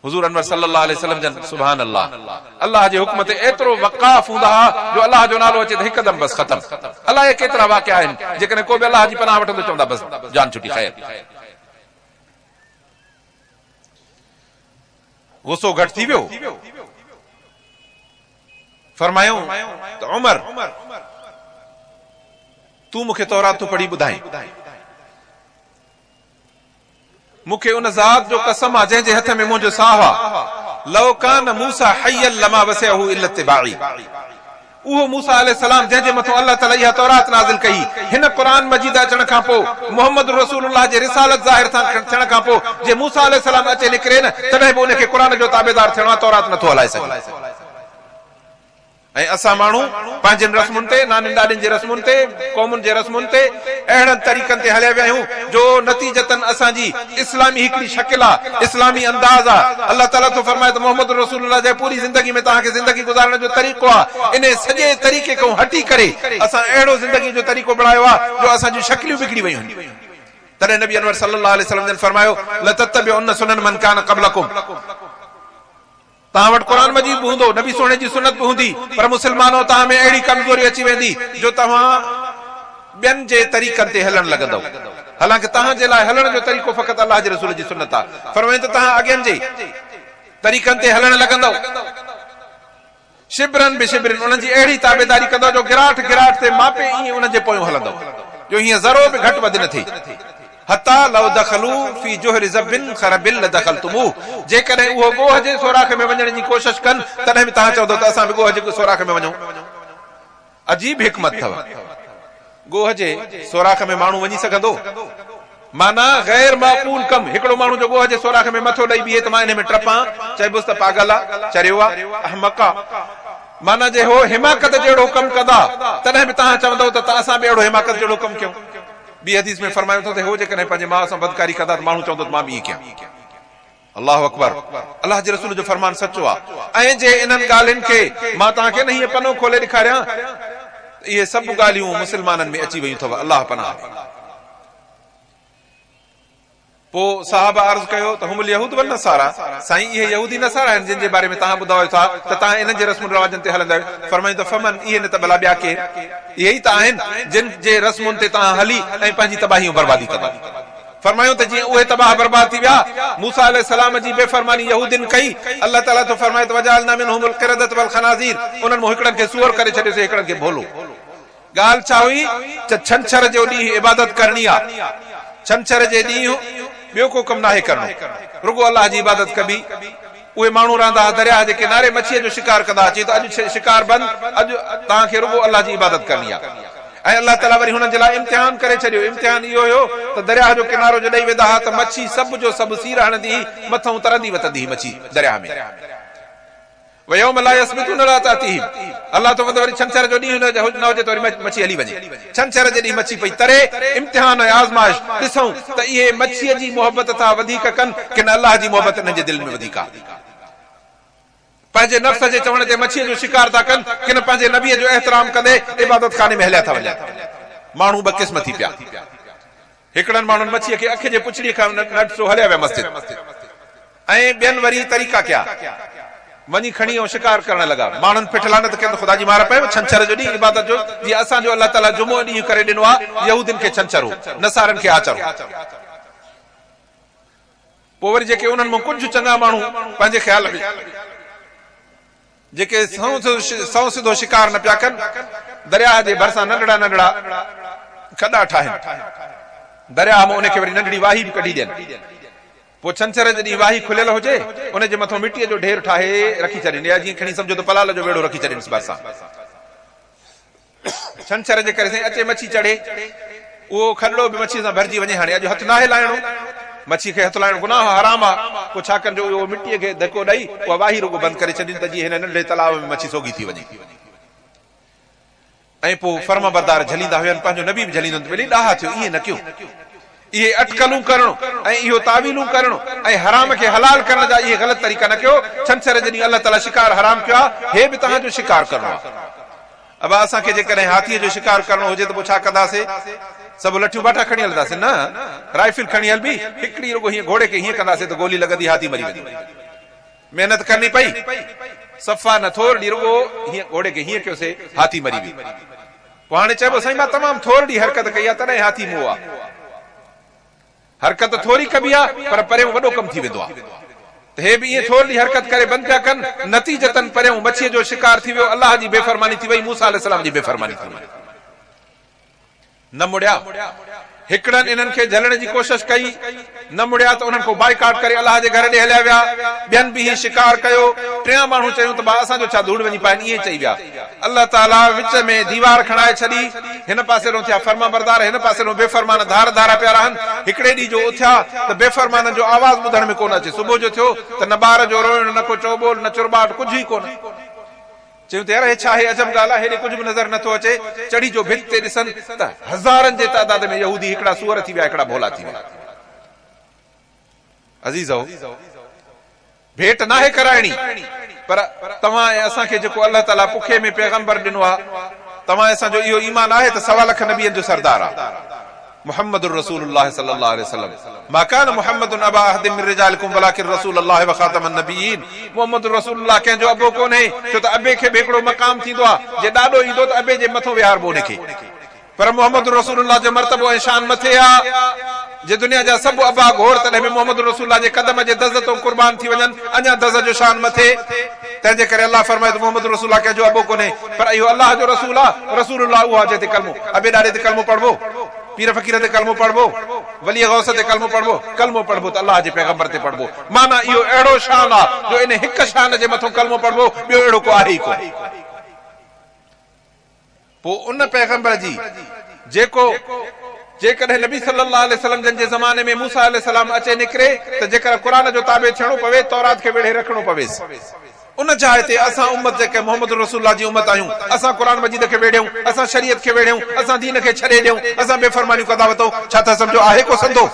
Speaker 1: हुज़ूर अनवर सल्लल्लाहु अलैहि वसल्लम जन सुभान अल्लाह, अल्लाह जे हुक्म ते एतिरो वक़ाफ़ हूंदा जो अल्लाह जो नालो अचे त हिकदम बस ख़तम। अल्लाह जे केतिरा वाक़िया आहिनि जेकॾहिं को बि अल्लाह जी पनाह वठंदो चवंदा बस जान छुटी ख़ैर। गुस्सो घटि थी वियो। फरमायूं त उमर तूं मूंखे तौरात तूं पढ़ी ॿुधाई, मूंखे उन ज़ात जो कसम आहे जंहिंजे हथ में मुंहिंजो साह आहे, लौ कान मूसा हय्यन लमा वसिअहु इल्ला इत्तिबाई। उहो मूसा अलैहिस्सलाम जंहिंजे मथां अल्लाह ताला इहा तौरात नाज़िल कई, हिन क़ुरान मजीद अचण खां पोइ, मोहम्मद रसूलुल्लाह जे रिसालत ज़ाहिर थियण खां पोइ, जे मूसा अलैहिस्सलाम अचे निकिरे न तॾहिं बि उनखे क़ुरान जो ताबेदार थियणो आहे, तौरात नथो हलाए सघे। ऐं असां माण्हू पंहिंजनि रस्मुनि ते, नानी ॾाॾियुनि जे रस्मुनि ते, क़ौमुनि जे रस्मुनि ते अहिड़नि तरीक़नि ते हलिया विया आहियूं जो नतीजतन असांजी इस्लामी हिकिड़ी शकिल आहे, इस्लामी अंदाज़ आहे। अल्लाह ताला थो फरमाए त मोहम्मद रसूलुल्लाह जे पूरी ज़िंदगी में तव्हांखे ज़िंदगी गुज़ारण जो तरीक़ो आहे, इन सॼे तरीक़े खां हटी करे असां अहिड़ो ज़िंदगी जो तरीक़ो बणायो आहे जो असांजूं शकिलियूं बिगड़ी वयूं आहिनि। तॾहिं नबी अनवर सल्लल्लाहु अलैहि वसल्लम जन फरमायो लतत्तबिउन सुनन मन कान क़बलकुम, तव्हां वटि क़ुरान मजीद बि हूंदो, नबी सोने जी सुन्नत बि हूंदी, पर मुस्लमानो तव्हां में अहिड़ी कमज़ोरी अची वेंदी जो तव्हां ॿियनि जे तरीक़नि ते हलण लॻंदव। हालांकि तव्हां जे लाइ हलण जो तरीक़ो फ़क़ति अल्लाह जे रसूल जी सुन्नत आहे। फरमाईं त तव्हां अॻियनि जे तरीक़नि ते हलण लॻंदव, शिबरन बि शिबरन, उन्हनि जी अहिड़ी ताबेदारी कंदव जो गिराट ते मापे ईअं उन्हनि जे पोयों हलंदव जो हीअं ज़रो बि घटि वधि न थिए। हता लौ दखलू फी जुहरि ज़ब्बिन खरबिल लदखलतुमूह, जेकॾहिं उहो गोह जे सोराख़ में वञण जी कोशिश कनि तॾहिं बि तव्हां चवंदव त असां बि गोह जे सोराख़ में वञूं। अजीब हिकमत अथव, गोह जे सोराख़ में माण्हू वञी सघंदो, माना गैर माक़ूल कम। हिकिड़ो माण्हू जो गोह जे सोराख़ में मथो ॾेई बीहे त मां इन में टपां, चइबोसि त पागल आहे, चरियो आहे, अहमक आहे। माना जे हो हिमाकत जहिड़ो कमु कंदा तॾहिं बि तव्हां चवंदव त असां बि अहिड़ो हिमाकत जहिड़ो कमु कयूं। ॿी हदीस में फरमायो अथव त हो जेकॾहिं पंहिंजे माउ सां बदकारी कंदा त माण्हू चवंदो त मां बि ईअं कयां। अल्लाहु अकबर, अल्लाह जे रसूल जो फरमान सचो आहे। ऐं जे इन्हनि ॻाल्हियुनि खे मां तव्हांखे न हीअं पनो खोले ॾेखारियां, इहे सभु ॻाल्हियूं मुस्लमाननि में अची वयूं अथव, अल्लाह पनाह। पोइ साहबा अर्ज़ कयो त हुमुल यहूद वन नसारा, साईं इहे यहूदी नसारा आहिनि जिन जे बारे में तव्हां ॿुधायो था त तव्हां इन्हनि जे रस्मुनि रवाजनि ते हलंदा आहियो। फरमाईं त फमन, इहे न त भला ॿिया केरु, इहे ई त आहिनि जिन जे रस्मुनि ते तव्हां हली ऐं पंहिंजी तबाहियूं बर्बादी कंदा। फरमायूं त जीअं उहे तबाह बर्बाद थी विया, मूसा अलैहिस्सलाम जी बेफ़रमानी यहूदिन कई, अल्लाह ताला तो फरमाए त वजालना मिनहुमुल क़िरदत वल खनाज़ीर, उन्हनि मां हिकिड़नि खे सूअर करे छॾियोसीं, हिकिड़नि खे भोलो। ॻाल्हि छा हुई त छंछर जो ॾींहुं इबादत करणी आहे, छंछर जे ॾींहुं ॿियो को कमु नाहे करणो, रुगो अल्लाह जी इबादत कबी। उहे माण्हू रहंदा हुआ दरिया जे किनारे, मच्छीअ जो शिकार कंदा, चई त अॼु शिकार बंदि, अॼु तव्हांखे रुगो अल्लाह जी इबादत करणी आहे। ऐं अल्लाह ताला वरी हुननि जे लाइ इम्तिहान करे छॾियो। इम्तिहान इहो हुयो त दरिया जो किनारो जो ॾेई वेंदा हुआ त मच्छी सभु जो सभु सीर हणंदी, मथां तरंदी वतंदी मच्छी दरिया में। वयौम ला यसबितून ला तातीहिम, अल्लाह तो वरी छंछर जो ॾींहुं न हुजे त वरी मच्छी हली वञे। छंछर जे ॾींहुं मच्छी पई तरे, इम्तिहान ऐं आज़माइश, ॾिसूं त इहे मच्छीअ जी मोहबत था वधीक कनि कि न अल्लाह जी मोहबत हिन जे दिलि में वधीक आहे। पंहिंजे नफ़्स जे चवण ते मच्छीअ जो शिकार था कनि कि न पंहिंजे नबीअ जो एहतराम कंदे इबादत खाने में हलिया था वञनि। माण्हू ॿ क़िस्म थी पिया। हिकिड़नि माण्हुनि मच्छीअ खे अखि जे पुछड़ीअ खां नटसो हलिया विया मस्जिद, ऐं ॿियनि वरी तरीक़ा कया, वञी खणी ऐं शिकार करण लॻा। माण्हुनि फिटलानत कनि त ख़ुदा जी मार पए, छंछर जो ॾींहुं इबादत जो, जीअं असांजो अल्लाह ताला जुमो ॾींहुं करे ॾिनो आहे, यहूदियुनि खे छंछर हो, नसारनि खे आचर हो। पोइ वरी जेके उन्हनि मां कुझु चङा माण्हू पंहिंजे ख़्याल में जेके सौ सिधो शिकार न पिया कनि, दरिया जे भरिसां नंढड़ा नंढड़ा खॾा ठाहिनि, दरिया मां उनखे वरी नंढड़ी वाही बि कढी ॾियनि। पोइ छंछर जे ॾींहुं वाही खुलियल हुजे, उनजे मथां मिटीअ जो ढेर ठाहे रखी छॾीनि, या जीअं खणी सम्झो त पलाल जो वेड़ो रखी छॾीनि भरिसां। छंछर जे करे साईं अचे मच्छी चढ़े, उहो खॾड़ो बि मच्छी सां भरिजी वञे। हाणे अॼु हथु नाहे लाहिणो, मच्छी खे हथ लाइण गुनाह हराम आहे, पोइ छा कनि जो मिटीअ खे धको ॾेई उहा वाही रुगो बंदि करे छॾीनि त जीअं हिन नंढे तलाव में मच्छी सोगी थी वञे। ऐं पोइ फर्म बरदार झलींदा हुआ, पंहिंजो नबी बि झलींदो भली ॾाहा थियो, ईअं न कयो। इहे अटकलूं करणु ऐं इहो तावीलूं करणु ऐं हराम खे हलाल करण जा इहे ग़लति तरीक़ा न कयो। छंछर जॾहिं अलाह ताला शिकार हराम कयो आहे, हे बि तव्हांजो शिकार करणो आहे। अब असांखे जेकॾहिं हाथीअ जो शिकार करणो हुजे त पोइ छा कंदासीं? सभु लठियूं बाटा खणी हलंदासीं? न, राइफल खणी हलबी, हिकिड़ी रुगो हीअं घोड़े खे हीअं कंदासीं त गोली लॻंदी, हाथी मरी वेंदी। महिनत करणी पई, सफ़ा न थोरी रुगो हीअं घोड़े खे हीअं कयोसीं, हाथी मरी वई। पोइ हाणे चइबो साईं मां तमामु थोरी हरकत कई आहे तॾहिं हाथी मुंहुं आहे। हरकत थोरी कबी आहे पर परियों वॾो कमु थी वेंदो आहे। त हे बि ईअं थोरी हरकत करे बंदि पिया कनि, नतीजतन परियों मच्छीअ जो शिकार थी वियो, अलाह जी बेफ़रमानी थी वई, मूसा अलैहिस्सलाम जी बेफ़रमानी थी वई। न मुड़िया, हिकिड़नि इन्हनि खे झलण जी कोशिश कई, न मुड़िया त उन्हनि को बाइकाट करे अलाह जे घर ॾे हलिया विया। ॿियनि बि शिकार कयो। टियां माण्हू चयूं त भाउ असांजो छा धूड़ वञी पाइनि, ईअं चई विया। अलाह ताला विच में दीवार खणाए छॾी, हिन पासे रो थिया फर्मा बरदार, हिन पासे रो बेफ़रमान धार धारा पिया रहनि। हिकिड़े ॾींहुं जो उथिया त बेफ़रमाननि जो आवाज़ ॿुधण में कोन अचे। सुबुह जो थियो त न ॿार जो रोइण, न को चौबोल, न चुरबाट, कुझु ई कोन। चयूं त यार हे छा आहे, अजब ॻाल्हि आहे, हेॾे कुझु बि नज़र नथो अचे। चढ़ी जो भित ते ॾिसनि त हज़ारनि जे तादाद में यहूदी, हिकिड़ा सूअर थी विया, हिकिड़ा भोला थी विया। अज़ीज़ो, भेट नाहे कराइणी, पर तव्हां ऐं असांखे जेको अलाह ताला पुखे में पैगंबर ॾिनो आहे, तव्हां असांजो इहो ईमान आहे त 1.25 लख नबियनि जो सरदार आहे मुहम्मदुर रसूलुल्लाह सल्लल्लाहु अलैहि वसल्लम। मा कान मुहम्मदुन अबा अहदिन मिन रिजालिकुम वलाकिन रसूलुल्लाह व खातमुन नबिय्यीन। मुहम्मदुर रसूलुल्लाह कंहिंजो अबो कोन्हे, छो त अबे खे बि हिकिड़ो मक़ाम थींदो आहे, जे ॾाढो ईंदो त अबे जे मथो विहारबो उनखे। पर मुहम्मदुर रसूलुल्लाह जो मर्तबो ऐं शान मथे आहे। जे दुनिया जा सभु अबा घोड़ तॾहिं बि मुहम्मदुर रसूलुल्लाह जे क़दम जे दज़ तो कुर्बान थी वञनि, अञा दज़ जो शान मथे। तंहिंजे करे अलाह फरमाए त मुहम्मदुर रसूलुल्लाह कंहिंजो अबो कोन्हे, पर इहो अलाह जो रसूल आहे। रसूलुल्लाह उहा जे ते कलमो, अबे ॾाढे ते कलमो पढ़बो, पीर फ़कीर ते कलमो पढ़बो, वली गौस ते कलमो पढ़बो त अलाह जे पैगंबर ते पढ़बो। माना इहो अहिड़ो शान आहे जो इन हिक शान जे मथां कलमो पढ़बो, ॿियो अहिड़ो को आहे ई कोन। पोइ उन पैगंबर जी जेको जेकॾहिं नबी सल्लल्लाहु अलैहि वसल्लम जन जे ज़माने में मूसा अलैहिस्सलाम अचे निकिरे त जेकर क़ुरान जो ताबे थियणो पवे, तौरात खे वेढ़े रखणो पवेसि। उन जाइ ते असां उम्मत जेके मोहम्मद रसूलुल्लाह जी उम्मत आहियूं, असां क़ुरान मजीद खे वेढ़ियूं, असां शरीयत खे वेढ़ियूं, असां दीन खे छॾे ॾियूं, असां बेफ़रमानियूं कंदा वतो, छा था सम्झो आहे को संदो?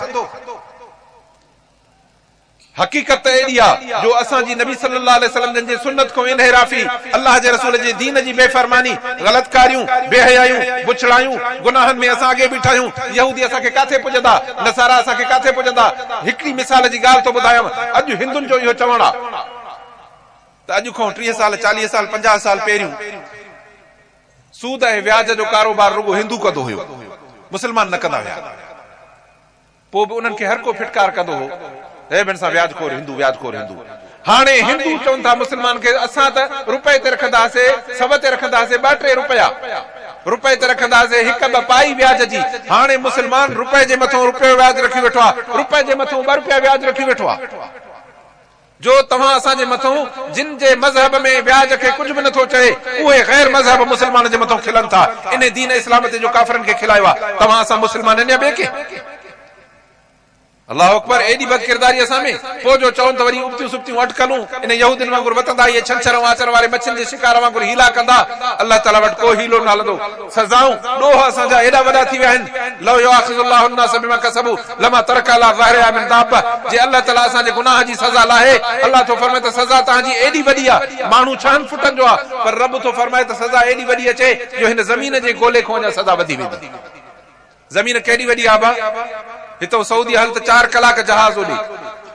Speaker 1: हकीकत एॾी आहे जो असांजी नबी सल्लल्लाहु अलैहि वसल्लम जन जी सुन्नत को इनहिराफी, अल्लाह जे रसूल जे दीन जी बेफ़रमानी, ग़लतकारियूं, बेहयायूं, बुछड़ायूं, गुनाहनि में असां अॻे बीठा आहियूं। यहूदी असांखे काथे पुॼंदा, नसारा असांखे काथे पुॼंदा। हिकिड़ी मिसाल जी ॻाल्हि थो ॿुधायांव, अॼु हिंदुनि जो इहो चवण आहे त अॼु खां 30 साल, 40 साल, 50 साल पहिरियों सूद ऐं व्याज जो कारोबार रुगो हिंदू कंदो हुयो, मुस्लमान न कंदा हुया। पोइ बि उन्हनि खे हर को फिटकार कंदो हो, हे बिन सां व्याजखोर हिंदू, व्याजखोर हिंदू। हाणे हिंदू चवनि था मुस्लमान खे, असां त रुपए ते रखंदासीं, 100 ते रखंदासीं, 2-3 रुपए ते रखंदासीं, 1-2 पाई व्याज जी। हाणे मुस्लमान रुपए जे मथां रुपयो व्याज रखी वेठो आहे, रुपए जे मथां 2 रुपया व्याज रखी वेठो आहे। जो तव्हां असांजे मथां जिन जे मज़हब में व्याज खे कुझु बि नथो चए, उहे गैर मज़हब मुस्लमान जे मथां खिलनि था। इन दीन इस्लाम ते जो काफ़रनि खे खिलायो आहे, तव्हां असां मुस्लमान इन ॿिए खे। अल्लाह अकबर, एॾी बदकिरदारी असां में। पोइ जो चवनि त वरी उबतियूं सुबतियूं अटकलूं इन यहूदियुनि वांगुरु वतंदा, इहे छंछर आचर वारे मच्छियुनि जे शिकार वांगुरु हीला कंदा। अल्लाह ताला वटि को हीलो न हलंदो। सज़ाऊं ॾोह असांजा एॾा वॾा थी विया आहिनि। लव युआखिज़ुल्लाहु अन्नास बिमा कसबू लमा तरक अला ज़ाहिरिहा मिन दाब्बा। जे अल्लाह ताला असांजे गुनाह जी सज़ा लाहे, अल्लाह थो फरमाए त सज़ा तव्हांजी एॾी वॾी आहे, माण्हू 6 फुटनि जो आहे, पर रब थो फरमाए त सज़ा एॾी वॾी अचे जो हिन ज़मीन जे गोले खां अञा सज़ा वधी वेंदी। ज़मीन केॾी वॾी आहे? हितो सऊदी हल त 4 कलाक जहाज़ उॾे,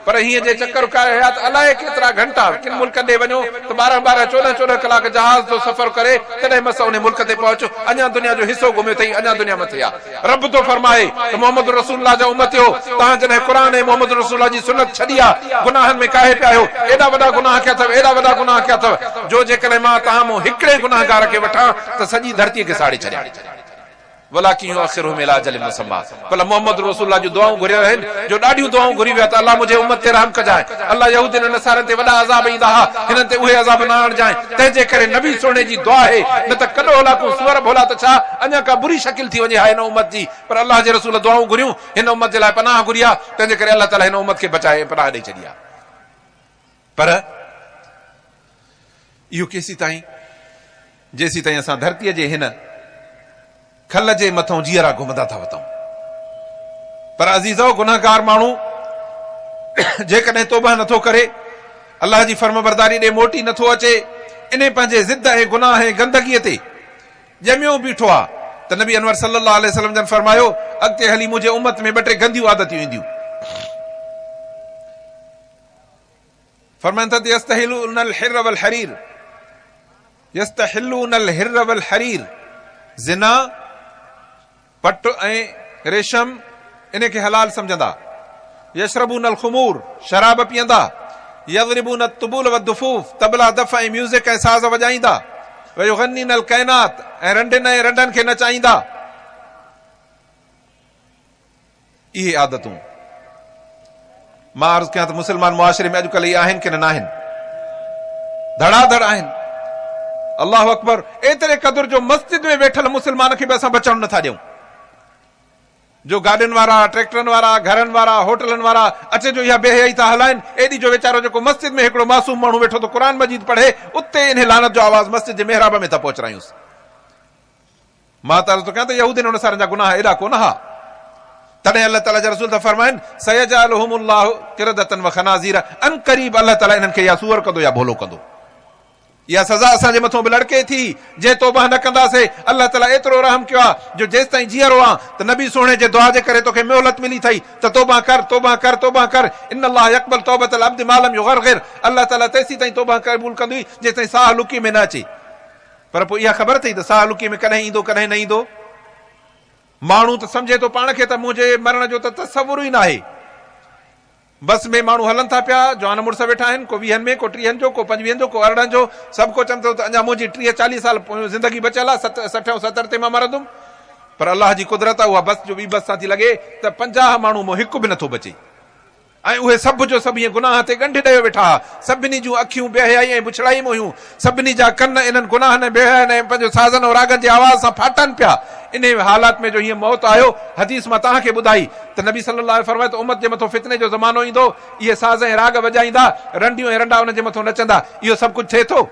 Speaker 1: पर हीअं जे चक्कर काए हया त अलाए केतिरा घंटा किन मुल्क ॾे वञो त 12-12, 14-14 कलाक जहाज़ जो सफ़र करे तॾहिं मस उन मुल्क ते पहुचो। अञा दुनिया जो हिसो घुमियो अथई, अञा दुनिया मथे आहे। रब थो फरमाए त मोहम्मद रसूलुल्लाह जा उम्मतियो, तव्हां जॾहिं क़ुरान ऐं मोहम्मद रसूलुल्लाह जी सुन्नत छॾी आहे, गुनाहनि में काहे पिया आहियो, एॾा वॾा गुनाह कया अथव, एॾा वॾा गुनाह कया अथव, जो जेकॾहिं मां तव्हां मूं हिकिड़े गुनाहगार खे वठां त सॼी धरतीअ खे साड़े छॾियां। वलाकिन युअखिरुहुम इला अजलिन मुसम्मा। भला मोहम्मद रसूलुल्लाह जो दुआऊं घुरियल आहिनि, जो ॾाढियूं दुआऊं घुरी विया त अल्लाह मुंहिंजे उम्मत ते रहम कजाए, अल्लाह यहूदियुनि ऐं नसारनि ते वॾा अज़ाब ईंदा हुआ, हिननि ते उहे अज़ाब न आणजाए। तंहिंजे करे नबी सोने जी दुआ आहे, न त कॾो हलाकूं सुअर भोला त छा अञा का बुरी शकिल थी वञे हा हिन उम्मत जी, पर अल्लाह जे रसूल दुआऊं घुरियूं, हिन उम्मत जे लाइ पनाह घुरी आहे, तंहिंजे करे अल्लाह ताला हिन उम्मत खे बचाए पनाह ॾेई छॾी आहे। पर इहो केसी ताईं, जेसी ताईं असां धरतीअ जे हिन खल जे मथां जीअरा घुमंदा था वठूं। पर अज़ीज़ो, गुनाहगार माण्हू जेकॾहिं तौबा नथो करे, अल्लाह जी फर्मबरदारी ॾे मोटी नथो अचे, इन पंहिंजे ज़िद ऐं गुनाह ऐं गंदगीअ ते ॼमियो बीठो आहे, त नबी अनवर सल्लल्लाहु अलैहि वसल्लम जन फरमायो, अॻिते हली मुंहिंजे उम्मत में ॿ टे गंदियूं आदतियूं ईंदियूं। फरमाइनि था यस्तहिलूनल हिर्र वल हरीर, यस्तहिलूनल हिर्र वल हरीर, ज़िना, पट ऐं रेशम इन खे हलाल सम्झंदा। यशरबूनल खुमूर, शराब पीअंदा। यज़रिबून तुबूल व दुफूफ, तबला दफ़ ऐं म्यूज़िक ऐं साज़ वॼाईंदा। वयुग़न्नीनल काइनात, ऐं रंडनि ऐं रंडनि खे नचाईंदा। इहे आदतूं मां अर्ज़ कयां त मुस्लमान मुआशिरे में अॼुकल्ह इहे आहिनि की न आहिनि? धड़ाधड़ आहिनि। अल्लाह अकबर। एतिरे क़दुर जो मस्जिद में वेठल मुस्लमान खे बि असां बचण नथा ॾियूं, जो गाॾियुनि वारा, ट्रैक्टरनि वारा, घरनि वारा, होटलनि वारा अचे जो इहा बेहयाई था हलाइनि, एॾी जो वीचारो जेको मस्जिद में हिकिड़ो मासूम माण्हू वेठो तो क़ुरान मजीद पढ़े, उते इन लानत जो आवाज़ मस्जिद जे मेहराब में था पहुचायूंसि। मां त अर्ज़ थो कयां त यहूदियुनि नसारनि जा गुनाह एॾा कोन हा। तॾहिं अल्लाह ताला जा रसूल था फरमाइनि, सयजअलुहुमुल्लाहु क़िरदतन व खनाज़ीर, अन क़रीब अल्लाह ताला इन्हनि खे या सूअर कंदो या भोलो कंदो। इहा सज़ा असांजे मथां बि लड़के थी, जे तौबा न कंदासीं। अल्लाह ताला एतिरो रहम कयो आहे, जो जेसि ताईं जीअरो आहे त नबी सोणे जे दुआ जे करे तोखे मोहलत मिली अथई त तौबा कर, तौबा कर, तौबा कर। इन अल्लाह यक़बल तौबतल अब्द मा लम युग़रग़िर, अल्लाह ताला तेसी ताईं तौबा क़बूल कंदी जेसि ताईं साह लुकी में न अचे। पर पोइ इहा ख़बर अथई त साह लुकी में कॾहिं ईंदो कॾहिं न ईंदो? माण्हू त सम्झे थो पाण खे त मुंहिंजे मरण जो त तसवुर ई न आहे। बस में माण्हू हलनि था पिया, जवान मुड़ुस वेठा आहिनि, को 20 में, को 30 जो, को 25 जो, को 18 जो, सभु को चवनि थो त अञा मुंहिंजी 30-40 साल ज़िंदगी बचियल आहे, 60 ऐं 70 ते मां मरंदुमि। पर अल्लाह जी कुदरत आहे, उहा बस जो ॿी बस सां थी लॻे त 50 माण्हू मां हिकु बि नथो बचे, ऐं उहे सभु जो सभु ईअं गुनाह ते गंढ ॾेयो वेठा। सभिनी जूं अखियूं बेहयाई ऐं बुछड़ाई में हुयूं, सभिनी जा कन इन्हनि गुनाहनि ऐं बेहयानि ऐं पंहिंजो साज़नि ऐं रागनि जे आवाज़ सां फाटनि पिया। इन हालात में जो हीअं मौत आयो, हदीस मां तव्हांखे ॿुधाई त नबी सल्लल्लाहु अलैहि वसल्लम फरमाए त उम्मत जे मथां फितने जो ज़मानो ईंदो, इहे साज़ ऐं राग वॼाईंदा, रंडियूं ऐं रंडा उन जे मथां नचंदा। इहो सभु कुझु थिए थो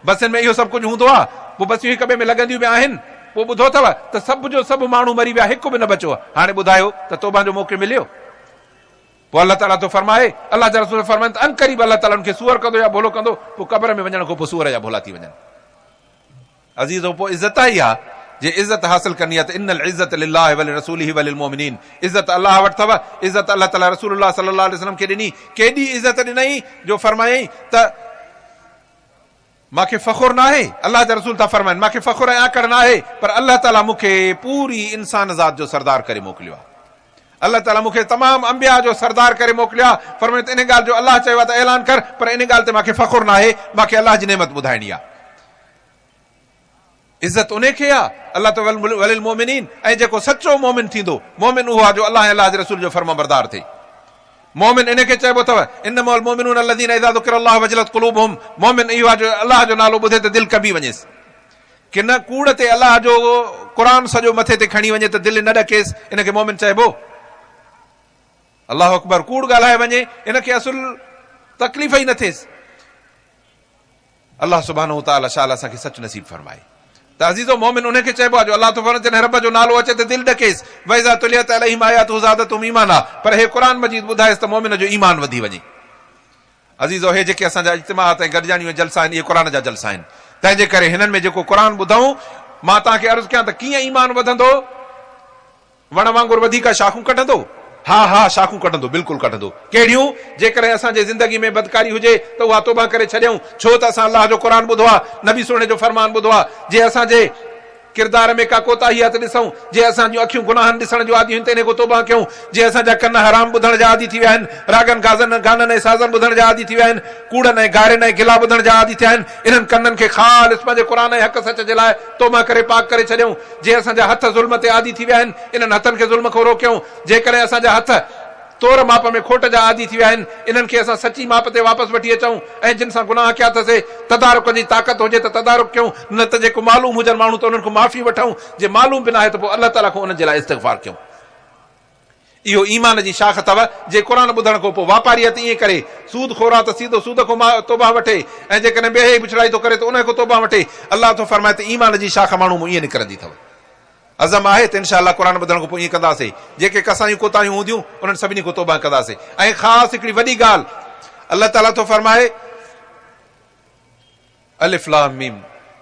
Speaker 1: बसियुनि में, इहो सभु कुझु हूंदो आहे। पोइ बसियूं हिक ॿिए में लॻंदियूं बि आहिनि। पोइ ॿुधो अथव त सभु जो सभु माण्हू मरी विया, हिकु बि न बचियो। हाणे ॿुधायो त तौबा जो मौक़ो मिलियो? पोइ अल्लाह ताला तो फरमाए, अल्लाह जा रसूल फरमाइनि त अन क़रीब अल्लाह ताला उनखे सूअर कंदो या भोलो कंदो। पोइ क़ब्र में वञण खां पोइ सूअर या भोला थी वञनि। अज़ीज़ो, पोइ इज़त ई आहे। जे इज़त हासिल करनी आहे त इन्नल इज़्ज़त लिल्लाहि व लिरसूलिहि व लिलमुमिनीन, इज़त अल्लाह वटि अथव। इज़त अल्लाह ताला रसूलुल्लाह सल्लल्लाहु अलैहि वसल्लम खे ॾिनी। केॾी इज़त ॾिनई जो फरमायई त मूंखे फ़खुर न आहे। अल्लाह जा रसूल था फरमाइनि, मूंखे फ़खुर ऐं आकड़ न आहे, पर अल्लाह ताला मूंखे पूरी इंसान ज़ात जो सरदार करे मोकिलियो आहे। अल्लाह ताला मूंखे तमामु अंबिया जो सरदार करे मोकिलियो आहे। फरमाइनि त इन ॻाल्हि जो अल्लाह चयो आहे त ऐलान कर, पर इन ॻाल्हि ते मूंखे फ़खुर न आहे, मूंखे अल्लाह जी नेमत ॿुधाइणी आहे। इज़त उन खे आहे अल्लाह त वलिल मोमिनीन, ऐं जेको सचो मोमिन थींदो, मोमिन उहो आहे जो अल्लाह ऐं अल्लाह जे रसूल जो फर्माबरदार थिए। मोमिन इन खे चइबो अथव इन्नमल मोमिनून अल्लज़ीना इज़ा ज़ुकिरल्लाहु वजलत क़ुलूबुहुम, मोमिन इहो आहे जो अल्लाह जो नालो ॿुधे त दिलि कॿी वञेसि। कि न कूड़ ते अल्लाह जो क़ुरान सॼो मथे ते खणी वञे त दिलि न ॾकेसि, इन खे मोमिन चइबो। अल्लाह अकबर। कूड़ ॻाल्हाए वञे, इनखे असुल तकलीफ़ ई न थिएसि। अल्लाह सुब्हानहु व तआला शाला असांखे सच नसीब फरमाए। त अज़ीज़ो, मोमिन उन खे चइबो आहे जो अल्लाह तो फरमाए जॾहिं रब जो नालो अचे त दिलि ॾकेसि। वइज़ा तुलियत अलैहिम आयातुहु ज़ादतहुम ईमाना, पर हे क़ुरान मजीद ॿुधाएसि त मोमिन जो ईमान वधी वञे। अज़ीज़ो, हे जेके असांजा इज्तिमात ऐं गॾिजाणियूं जलसा आहिनि, इहे क़ुरान जा जलसा आहिनि। तंहिंजे करे हिननि में जेको क़ुरान ॿुधऊं, मां तव्हांखे अर्ज़ु कयां त कीअं ईमान वधंदो? वण वांगुरु वधीक शाखूं कढंदो? हा, शाखूं कढंदो, बिल्कुलु कढंदो। कहिड़ियूं? जेकॾहिं असांजे ज़िंदगी में बदकारी हुजे त उहा तौबा करे छॾियूं, छो त असां अल्लाह जो क़ुरान ॿुधो आहे, नबी सोने जो फरमान ॿुधो आहे। जे असांजे किरदार में का कोताही आहे त ॾिसूं, जे असां जूं अखियूं गुनाहनि ॾिसण जूं आदियूं आहिनि त इन खां तौबा कयूं, जे असांजा कन हराम ॿुधण जा आदी थी विया आहिनि, रागनि गाननि ऐं साज़नि ॿुधण जा आदी थी विया आहिनि, कूड़नि ऐं गारनि ऐं गिला ॿुधण जा आदी थिया आहिनि, इन्हनि कननि खे ख़ालिस पंहिंजे क़ुर ऐं हक़ सच जे लाइ तौबा करे पाक करे छॾियूं। जे असांजा हथ ज़ुल्म ते आदी थी विया आहिनि, इन्हनि हथनि खे ज़ुल्म खां रोकियूं। जेकॾहिं असांजा हथ तोर माप में खोट जा आदी थी विया आहिनि, इन्हनि खे असां सची माप ते वापसि वठी अचूं, ऐं जिन सां गुनाह कया अथसीं तदारुक जी ताक़त हुजे त तदारुक कयूं, न त जेको मालूम हुजनि माण्हू त उन्हनि खां माफ़ी वठूं, जे मालूम बि न आहे त पोइ अलाह ताला खां उन्हनि जे लाइ इस्तग़फ़ार कयूं। इहो ईमान जी शाख अथव, जे क़ुर ॿुधण खां पोइ वापारीअ ईअं करे सूद खोरा त सीधो सूद खां तौबा वठे, ऐं जेकॾहिं ॿिए पुछड़ाई थो करे त उन खां तौबा वठे। अलाह थो फरमाए त ईमान जी शाख माण्हू ईअं निकिरंदी अथव। अज़म आहे त इंशाअल्लाह क़ुर ॿुधण खां पोइ ईअं कंदासीं, जेके कसायूं कोताहियूं हूंदियूं उन्हनि सभिनी खां तौबा कंदासीं। ऐं ख़ासि हिकिड़ी वॾी ॻाल्हि अलाह ताला थो फरमाए अलिफ लाम मीम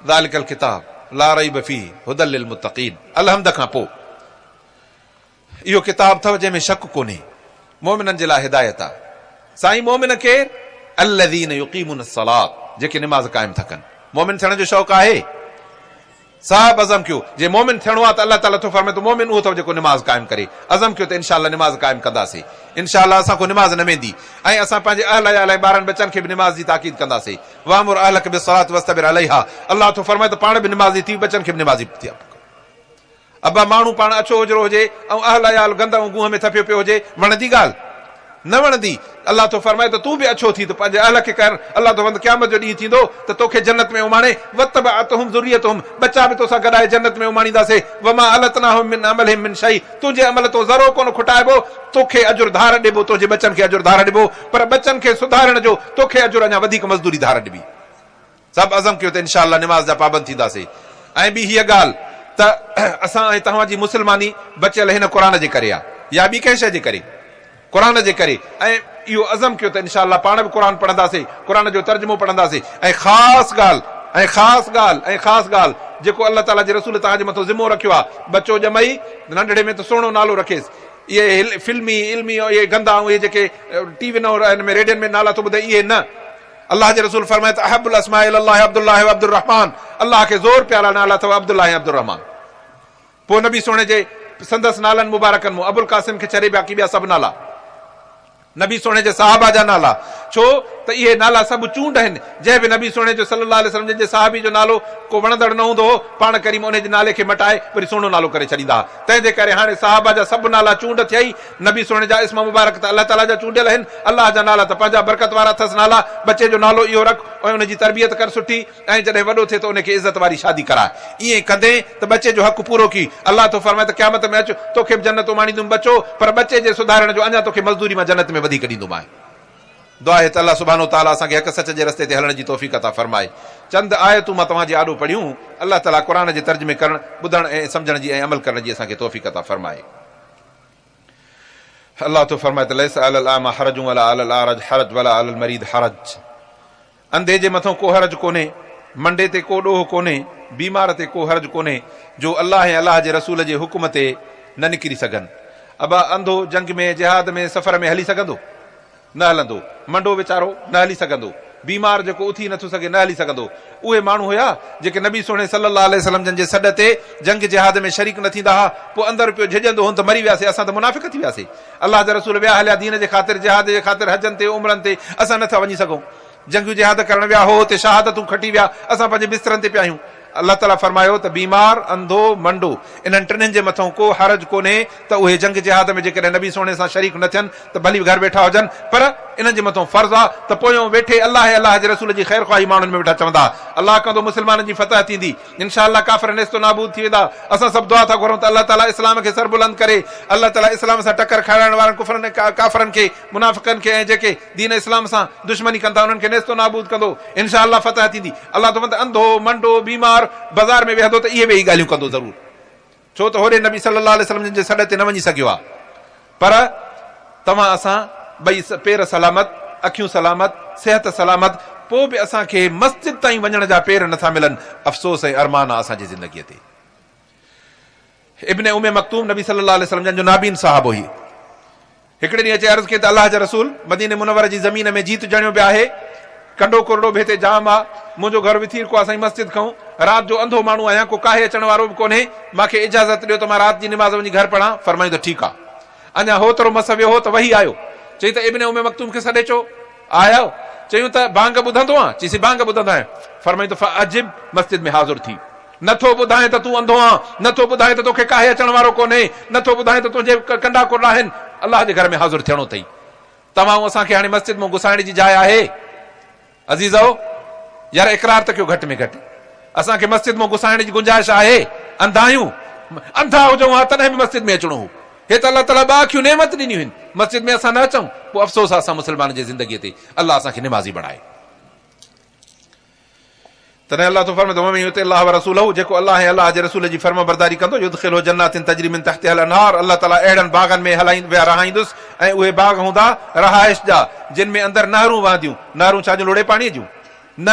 Speaker 1: ज़ालिकल किताब ला रैब फीह हुदल लिल मुत्तक़ीन। अलहम्द खां पोइ इहो किताब अथव जंहिंमें शक कोन्हे, मोमिननि जे लाइ हिदायत आहे। साईं मोमिन केर? अल्लज़ीन युक़ीमून अस्सलात, जेके निमाज़ क़ाइम था कनि। मोमिन थियण जो शौक़ु आहे? साहब अज़म कयो जे मोमिन थियणो आहे त अलाह ताला थो फरमाए त मोमिन उहो अथव जेको निमाज़ क़ाइम करे। अज़म कयो त इंशाअल्लाह निमाज़ क़ाइम कंदासीं। इंशाअल्लाह असां को निमाज़ न वेंदी, ऐं असां पंहिंजे अहल याल ऐं ॿारनि बचनि खे बि निमाज़ जी ताक़ीद कंदासीं। वामुर अहलक बिस्सलात वस्तबिर अलैहा, अलाह थो फरमाए त पाण बि निमाज़ी थी, बचनि खे बि निमाज़ी थी। अबा माण्हू पाण अछो हुजरो हुजे ऐं अहल याल गंद ऐं गुंह में थपियो पियो हुजे, वणंदी ॻाल्हि? न वणंदी। अलाह थो फरमाए त तूं बि अछो थी, त पंहिंजे अहल खे कर। अलाह थो फरमाए क़यामत जो ॾींहुं थींदो त तोखे जन्नत में उमाणे, वतबअतहुम ज़ुर्रियतहुम, बचा बि तोसां गॾाए जन्नत में उमाणींदासीं। वमा अलतनाहुम मिन अमलिहिम मिन शै, तुंहिंजे अमल तो ज़रो कोन खुटाइबो, तोखे अजुर धार ॾिबो, तुंहिंजे बचनि खे अजुर धार ॾिबो, पर बचनि खे सुधारण जो तोखे अजुर अञा वधीक मज़दूरी धार ॾिबी। सभु अज़म कयो त इंशाअल्लाह निमाज़ जा पाबंद थींदासीं। ऐं ॿी हीअ ॻाल्हि त असां ऐं तव्हांजी मुस्लमानी बचियल हिन क़ुर जे करे आहे, या ॿी कंहिं शइ जे करे? क़ुर जे करे। ऐं इहो अज़म कयो त इंशाअल्लाह पाण बि क़ुर पढ़ंदासीं, क़ुर जो तर्जुमो पढ़ंदासीं। ऐं ख़ासि ॻाल्हि जेको अलाह ताला जे रसूल तव्हांजे मथां ज़िम्मो रखियो आहे, बचो ॼमई नंढड़े में त सुहिणो नालो रखेसि। इहे फिल्मी इल्मी इहे गंदा ऐं इहे जेके टीवी में रेडियन में नाला थो ॿुधे, इहे न। अलाह जे रसूल फरमाए त अहब्बुल अस्माइ इलल्लाह अब्दुल्लाह व अब्दुर रहमान, अलाह खे ज़ोर प्यारा नाला अथव अब्दुल्लाह ऐं अब्दुर रहमान। पोइ नबी सोणे जे संदसि नालनि मुबारकनि मां अबुल कासिम खे छॾे बाक़ी ॿिया सभु नाला नबी सोणे जे साहबा जा नाला। छो त इहे नाला सभु चूंड आहिनि। जंहिं बि नबी सोणे जो सल्लल्लाहु अलैहि वसल्लम जंहिंजे साहबी जो नालो को वणंदड़ न हूंदो हो, पाण करीम उन जे नाले खे मटाए वरी सुहिणो नालो करे छॾींदा। तंहिंजे करे हाणे साहबा जा सभु नाला चूंड थिया ई, नबी सोणे जा इस्म मुबारक त अलाह ताला जा चूंडियल आहिनि, अलाह जा नाला त पंहिंजा बरकत वारा अथसि नाला। बचे जो नालो इहो रख ऐं उनजी तरबियत कर सुठी, ऐं जॾहिं वॾो थिए त उनखे इज़त वारी शादी कराए। ईअं कंदे त बचे जो हक़ पूरो की। अलाह तो फरमाए त क़यामत में अच, तोखे बि जन्नत उमाणींदुमि बचो, पर बचे जे सुधारण जो अञा तोखे मज़दूरी मां जन्नत में वधीक ॾींदुमि। दुआ आहे त अलाह सुभाणे ताला असांखे हक़ सच जे रस्ते ते हलण जी तौफ़ीक़ अता फरमाए। चंद आयतूं मां तव्हांजे आॾो पढ़ियूं। अलाह ताला क़ुर जे तर्जुमे करण, ॿुधण ऐं सम्झण जी ऐं अमल करण जी असांखे तौफ़ीक़ अता फरमाए। अलाह तो फरमाए त लैस अलल आमा हरज वला अलल आरज हरज वला अलल मरीद हरज, अंधे जे मथां को हरज कोन्हे, मंडे ते को ॾोह कोन्हे, बीमार ते को हरज कोन्हे, जो अलाह ऐं अलाह जे रसूल जे हुकुम ते न निकिरी सघनि। अबा अंधो जंग में जिहाद में सफ़र में हली सघंदो? न हलंदो। मंडो वीचारो न हली सघंदो। बीमार जेको उथी नथो सघे न हली सघंदो। उहे माण्हू हुया जेके नबी सोणे सल्लल्लाहु अलैहि वसल्लम जन जे सॾ ते जंग जिहाद में शरीक न थींदा हुआ, पोइ अंदरि पियो झिझंदो हुन त मरी वियासीं, असां त मुनाफ़िक थी वियासीं। अलाह जा रसूल विया हलिया दीन जे ख़ातिर, जिहाद जे ख़ातिर, हजनि ते उमरनि ते, असां नथा वञी सघूं। जंग जिहाद करण विया हो, हुते शहादतूं खटी विया, असां पंहिंजे बिस्तरनि ते पिया आहियूं। अलाह ताला फरमायो त बीमार, अंधो, मंडो, इन्हनि टिनिनि जे मथां को हरज कोन्हे त उहे जंग जिहाद में जेकॾहिं नबी सोणे सां शरीक न थियनि त भली घर वेठा हुजनि, पर इन्हनि जे मथां फर्ज़ आहे त पोयों वेठे अलाह अलाह जे रसूल जी ख़ैर ख़्वाही माण्हुनि में वेठा चवंदा अलाह कंदो, मुस्लमाननि जी फतह थींदी, इंशाअल्लाह काफ़िर नेस्तो नाबूद थी वेंदा। असां सभु दुआ था घुरूं त अलाह ताला इस्लाम खे सरबुलंद करे, अलाह ताला इस्लाम सां टकर खाइण वारनि कुफरनि काफ़िरनि खे, मुनाफ़िक़नि खे ऐं जेके दीन इस्लाम सां दुश्मनी कनि था उन्हनि खे नेस्तो नाबूद कंदो। इंशाअल्लाह फतह थींदी। अलाह तो अंधो, मंडो, बीमार बाज़ार में वेहंदो त इहे बि ॻाल्हियूं कंदो ज़रूर, छो त होॾे नबी सल्लल्लाहु अलैहि वसल्लम जे सॾ ते न वञी सघियो आहे। पर तव्हां असां ॿई पेर सलामत, अखियूं सलामत, सिहत सलामत, पोइ बि असांखे मस्जिद ताईं वञण जा पेर नथा मिलनि। अफ़सोस ऐं अरमान आहे असांजी ज़िंदगीअ ते। इब्न उम्मे मक्तूम नबी सल्लल्लाहु अलैहि वसल्लम जो नाबीन साहब हुई। हिकिड़े ॾींहुं अचे अर्ज़ कई त अलाह जा रसूल, मदीने मुनव्वर जी ज़मीन में जीत जणियो पिया आहे कंडो कुरडो बि हिते जाम आहे, मुंहिंजो घर विथीर को आहे साईं मस्जिद खां, राति जो अंधो माण्हू आहियां, को काहे अचण वारो बि कोन्हे, मूंखे इजाज़त ॾियो त मां राति जी निमाज़ वञी घर पढ़ां। फरमायूं त ठीकु आहे। अञा होतिरो मस वियो हो त वही आयो, चई त इब्न उम्मे मक्तूम खे सॾे चो। आयो, चयूं त बांग ॿुधंदो आहे? चईसीं बांग ॿुधंदो आहियां। फरमायूं त अजिब मस्जिद में हाज़िर थी। नथो ॿुधाए त तूं अंधो आहे, नथो ॿुधाए त तोखे काहे अचण वारो कोन्हे, नथो ॿुधाए त तुंहिंजे कंडा कुरडा आहिनि, अलाह जे घर में हाज़िर थियणो अथई। तव्हां असांखे हाणे मस्जिद में घुसाइण जी जाइ आहे? अज़ीज़ो यार इक़रार त कयो घटि में घटि, असांखे मस्जिद में घुसाइण जी गुंजाइश आहे? अंधा आहियूं? अंधा हुजूं हा तॾहिं बि मस्जिद में अचणो हो। हे त अलाह ताला ॿ अखियूं नेमत ॾिनियूं आहिनि, मस्जिद में असां न अचूं, पोइ अफ़सोस आहे असां मुस्लमान जी ज़िंदगीअ ते। अलाह असांखे निमाज़ी बणाए। तॾहिं अलाह तो फरमाए वमन युति अल्लाह व रसूलहु, जेको अलाह ऐं अलाह जे रसूल जी फर्मा बरदारी कंदो, युदखिलहु जन्नातिन तजरी मिन तहतिहा अल अनहार, अलाह ताला अहिड़नि बागनि में रहाईंदुसि, ऐं उहे बाग हूंदा रहाइश जा, जिन में अंदरि नहरूं वहंदियूं। नहरूं छा जूं? लोड़े पाणीअ जूं न,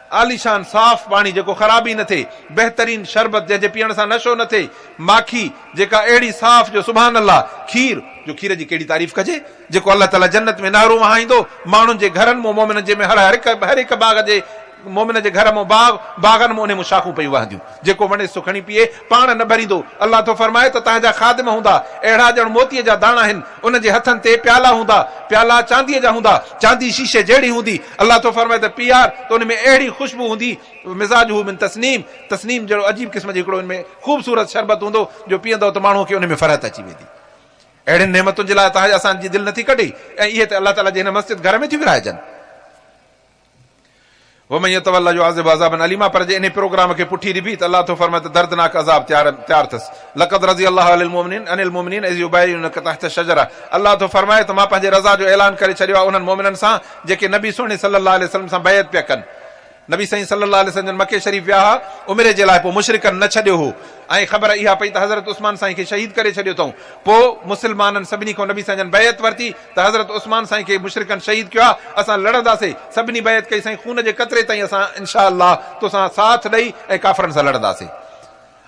Speaker 1: आलीशान साफ़ पाणी जेको ख़राबी न थिए, बहितरीन शरबत जंहिंजे पीअण सां नशो न थिए, माखी जेका अहिड़ी साफ़ जो सुभान अल्लाह, खीर जो खीर जी कहिड़ी तारीफ़ कजे, जेको अलाह ताला जन्नत में नहरूं वहाईंदो, माण्हुनि जे घरनि मां मोमिननि जे में हर हिकु बाग जे मोमिन जे घर मां बागनि में उन शाखूं पई वहंदियूं, जेको वणे सो खणी पीए, पाण न भरींदो। अलाह तो फरमाए त तव्हांजा खादिम हूंदा अहिड़ा ॼण मोतीअ जा दाणा आहिनि, उन जे हथनि ते प्याला हूंदा, प्याला चांदीअ जा हूंदा, चांदी शीशे जहिड़ी हूंदी। अलाह तो फरमाए त पीआर त उन में अहिड़ी ख़ुशबू हूंदी, मिज़ाज हू मिन तस्नीम, तस्नीम जहिड़ो अजीब क़िस्म जो हिकिड़ो इनमें ख़ूबसूरत शरबत हूंदो, जो पीअंदो त माण्हू खे उन में फ़रहत अची वेंदी। अहिड़ियुनि नेमतुनि जे लाइ तव्हां असांजी दिलि नथी कढे, ऐं इहे त अलाह ताला जे हिन मस्जिद घर में थी विराइजनि। वमन यतवल्ला युअज़िबु अज़ाबन अलीमा, पर जे इन प्रोग्राम खे पुठी ॾिबी त अलाह तो फरमाए त दर्दनाक अज़ाब तयार अथसि। लक़द रज़ियल्लाहु अनिल मुमिनीन इज़ युबायिऊनका तहत शजरा, अलाह तो फरमाए त मां पंहिंजे रज़ा जो ऐलान करे छॾियो आहे उन्हनि मोमिननि सां जेके नबी सोने सल्लल्लाहु अलैहि वसल्लम सां बैत पिया कनि। नबी साईं सल्लल्लाहु अलैहि वसल्लम मके शरीफ़ विया हा उमिरे जे लाइ, पोइ मुशरिकनि न छॾियो हो, ऐं ख़बर इहा पई त हज़रत उस्मान साईं खे शहीद करे छॾियो अथऊं। पोइ मुस्लमाननि सभिनी खां नबी साईं जन बैत वरिती त हज़रत उस्मान साईं खे मुशरिकनि शहीद कयो आहे, असां लड़ंदासीं, सभिनी बैत कई साईं, खून जे कतरे ताईं असां इंशा अल्लाह तोसां साथ ॾेई ऐं काफ़रनि सां लड़ंदासीं,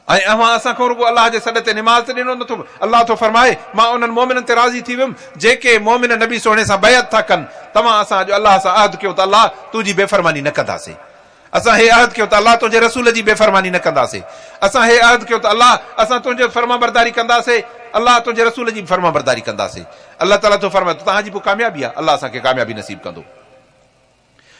Speaker 1: ऐं अव्हां असांखां रुॻो अलाह जे सॾ ते निमाज़ ते ॾिनो नथो। अलाह तो फरमाए मां उन्हनि मोमिननि ते राज़ी थी वियुमि जेके मोमिन नबी सोणे सां बैत था कनि। तव्हां असां अॼु अलाह सां अहद कयो त अलाह तुंहिंजी बेफ़रमानी न कंदासीं, असां हे अहद कयो त अलाह तुंहिंजे रसूल जी बेफ़रमानी न कंदासीं, असां हे अहद कयो त अलाह असां तुंहिंजे फर्मा बरदारी कंदासीं, अलाह तुंहिंजे रसूल जी फर्मा बरदारी कंदासीं। अलाह ताला तो फरमाए त तव्हांजी पोइ कामयाबी आहे, अलाह असांखे कामयाबी नसीब कंदो।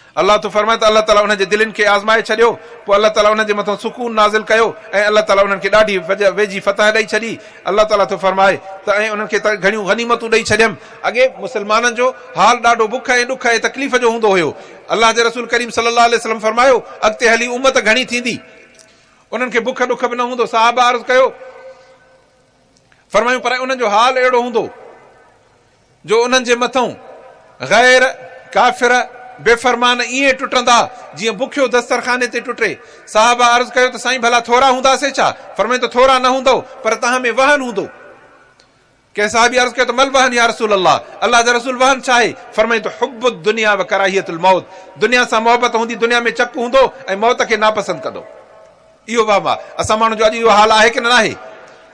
Speaker 1: अलाह तो फरमाए त अलाह ताला उनजे दिलनि खे आज़माए छॾियो, पोइ अलाह ताला उनजे मथां सुकून नाज़िल कयो, ऐं अलाह ताला उन्हनि खे ॾाढी वेझी फतह ॾेई छॾी। अलाह ताला तो फरमाए त ऐं उन्हनि खे घणियूं गनीमतूं ॾेई छॾियमि। अॻे मुस्लमाननि जो हाल ॾाढो बुख ऐं ॾुख ऐं तकलीफ़ जो हूंदो हुयो। अलाह जे रसूल करीम सल्लल्लाहु अलैहि वसल्लम फरमायो अॻिते हली उम्मत घणी थींदी, उन्हनि खे बुख ॾुख बि न हूंदो। साहबा अर्ज़ कयो, फरमायूं पर उन्हनि जो हाल अहिड़ो हूंदो जो उन्हनि जे मथां गैर काफ़िर बेफ़रमान ईअं टुटंदा जीअं बुखियो दस्तरखाने ते टुटे। साहबा अर्ज़ कयो त साईं भला थोरा हूंदासीं छा? फरमायूं त थोरा न हूंदो, पर तव्हां में वहन हूंदो। कंहिं साहिबी अर्ज़ कयो त मल वहन या रसूल अल्लाह, अल्लाह जा रसूल वहन छा आहे? फरमायूं त हुब्बु दुनिया व कराहियतुल मौत, दुनिया सां मोहबत हूंदी, दुनिया में चक हूंदो ऐं मौत खे नापसंद कंदो। इहो बाबा असां माण्हू जो अॼु इहो हाल आहे की न आहे?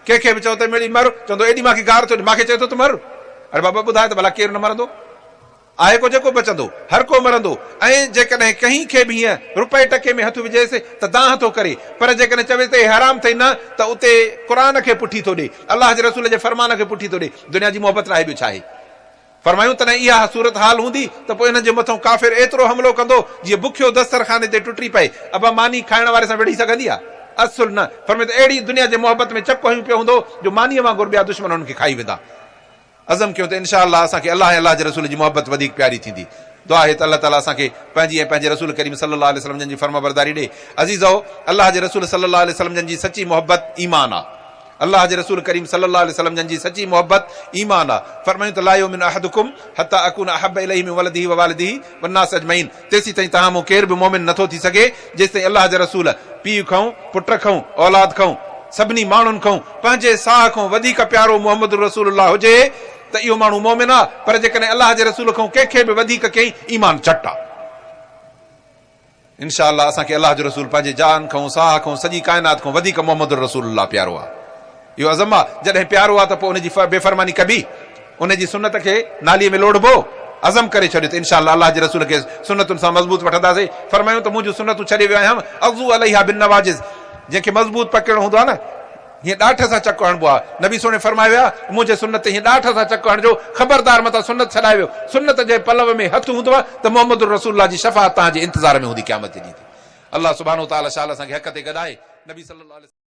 Speaker 1: कंहिंखे बि चओ त मिड़ी मर, चवंदो एॾी मूंखे गार थो ॾे, मूंखे चए थो त मर। अरे बाबा ॿुधाए त भला केरु न मरंदो? आहे को जेको बचंदो? हर को मरंदो। ऐं जेकॾहिं कंहिं खे बि हीअं रुपए टके में हथ विझेसि त दांह थो करे, पर जेकॾहिं चवे त हराम अथई न त उते क़ुर खे पुठी थो ॾे, अलाह जे रसूल जे फरमान खे पुठी थो ॾे। दुनिया जी मोहबत लाइ ॿियो छा आहे? फरमायूं तॾहिं इहा सूरत हाल हूंदी त पोइ हिन जे मथां काफ़िर एतिरो हमलो कंदो जीअं बुखियो दस्तरखाने ते टुटी पए, अबा मानी खाइण वारे सां विढ़ी सघंदी आहे? असुल न। फरमाए त अहिड़ी दुनिया जे मोहबत में चक हयूं पियो हूंदो जो मानीअ वांगुरु ॿिया दुश्मन हुननि खे खाई वेंदा। अज़म कयूं त इनशा अल्लाह असांखे अलाह ऐं अलाह जे रसूल जी मोहबत वधीक प्यारी थींदी। दुआ आहे त अल्लाह ताला असांखे पंहिंजी ऐं पंहिंजे रसूल करीम सल्लल्लाहु अलैहि वसल्लम जी फर्मा बरदारी ॾे। अज़ीज़ो, अल्लाह जे रसूल सल्लल्लाहु अलैहि वसल्लम जी सची मोहबत ईमान आहे। अल्लाह जे रसूल करीम सल्लल्लाहु अलैहि वसल्लम जी सची मोहबत ईमान आहे। फरमायूं त ला युमिन अहदुकुम हत्ता अकून अहब्ब इलैहि मिन वलदिही व वालिदिही वन्नास अजमईन, तेसीं ताईं तव्हां मूं केर बि मोमिन नथो थी सघे जेसि ताईं अल्लाह जे रसूल पीउ खां, पुट खां, औलाद खां, सभिनी माण्हुनि खां पंहिंजे साह खां वधीक प्यारो मोहम्मद रसूलुल्लाह हुजे त इहो माण्हू मोमिन आहे। पर जेकॾहिं अलाह जे रसूल खां कंहिंखे बि वधीक कयईं, ईमान झट आहे। इनशा अल्लाह असांखे अलाह जो रसूल पंहिंजे जान खां, साह खां, सॼी काइनात खां वधीक मोहम्मद रसूलुल्लाह प्यारो आहे। इहो अज़म आहे। जॾहिं प्यारो आहे त पोइ उनजी बेफ़रमानी कबी, उनजी सुनत खे नालीअ में लोड़बो, अज़म करे छॾियो त इंशाअल्लाह अल्लाह जे रसूल खे सुनतुनि सां मज़बूत वठंदासीं। फरमायूं त मुंहिंजूं सुनतूं छॾे वियो आहियां, अज़ू अलैहा बिन नवाजिज़, जंहिंखे मज़बूत पकड़णो हूंदो आहे न हीअं ॾाठ सां चक हणबो आहे। नबी सोने फरमायो आहे मुंहिंजे सुनत हीअं ॾाठ सां चक हणजो, ख़बरदार मथां सुनत छॾाए वियो। सुनत जे पलव में हथ हूंदो आहे त मोहम्मद रसूलुल्लाह जी शफ़ाअत तव्हांजे इंतज़ार में हूंदी क़यामत जे ॾींहुं ते। अल्लाह सुब्हानो व तआला शाह असांखे हक़ ते गॾाए। नबी सल्लल्लाहु अलैहि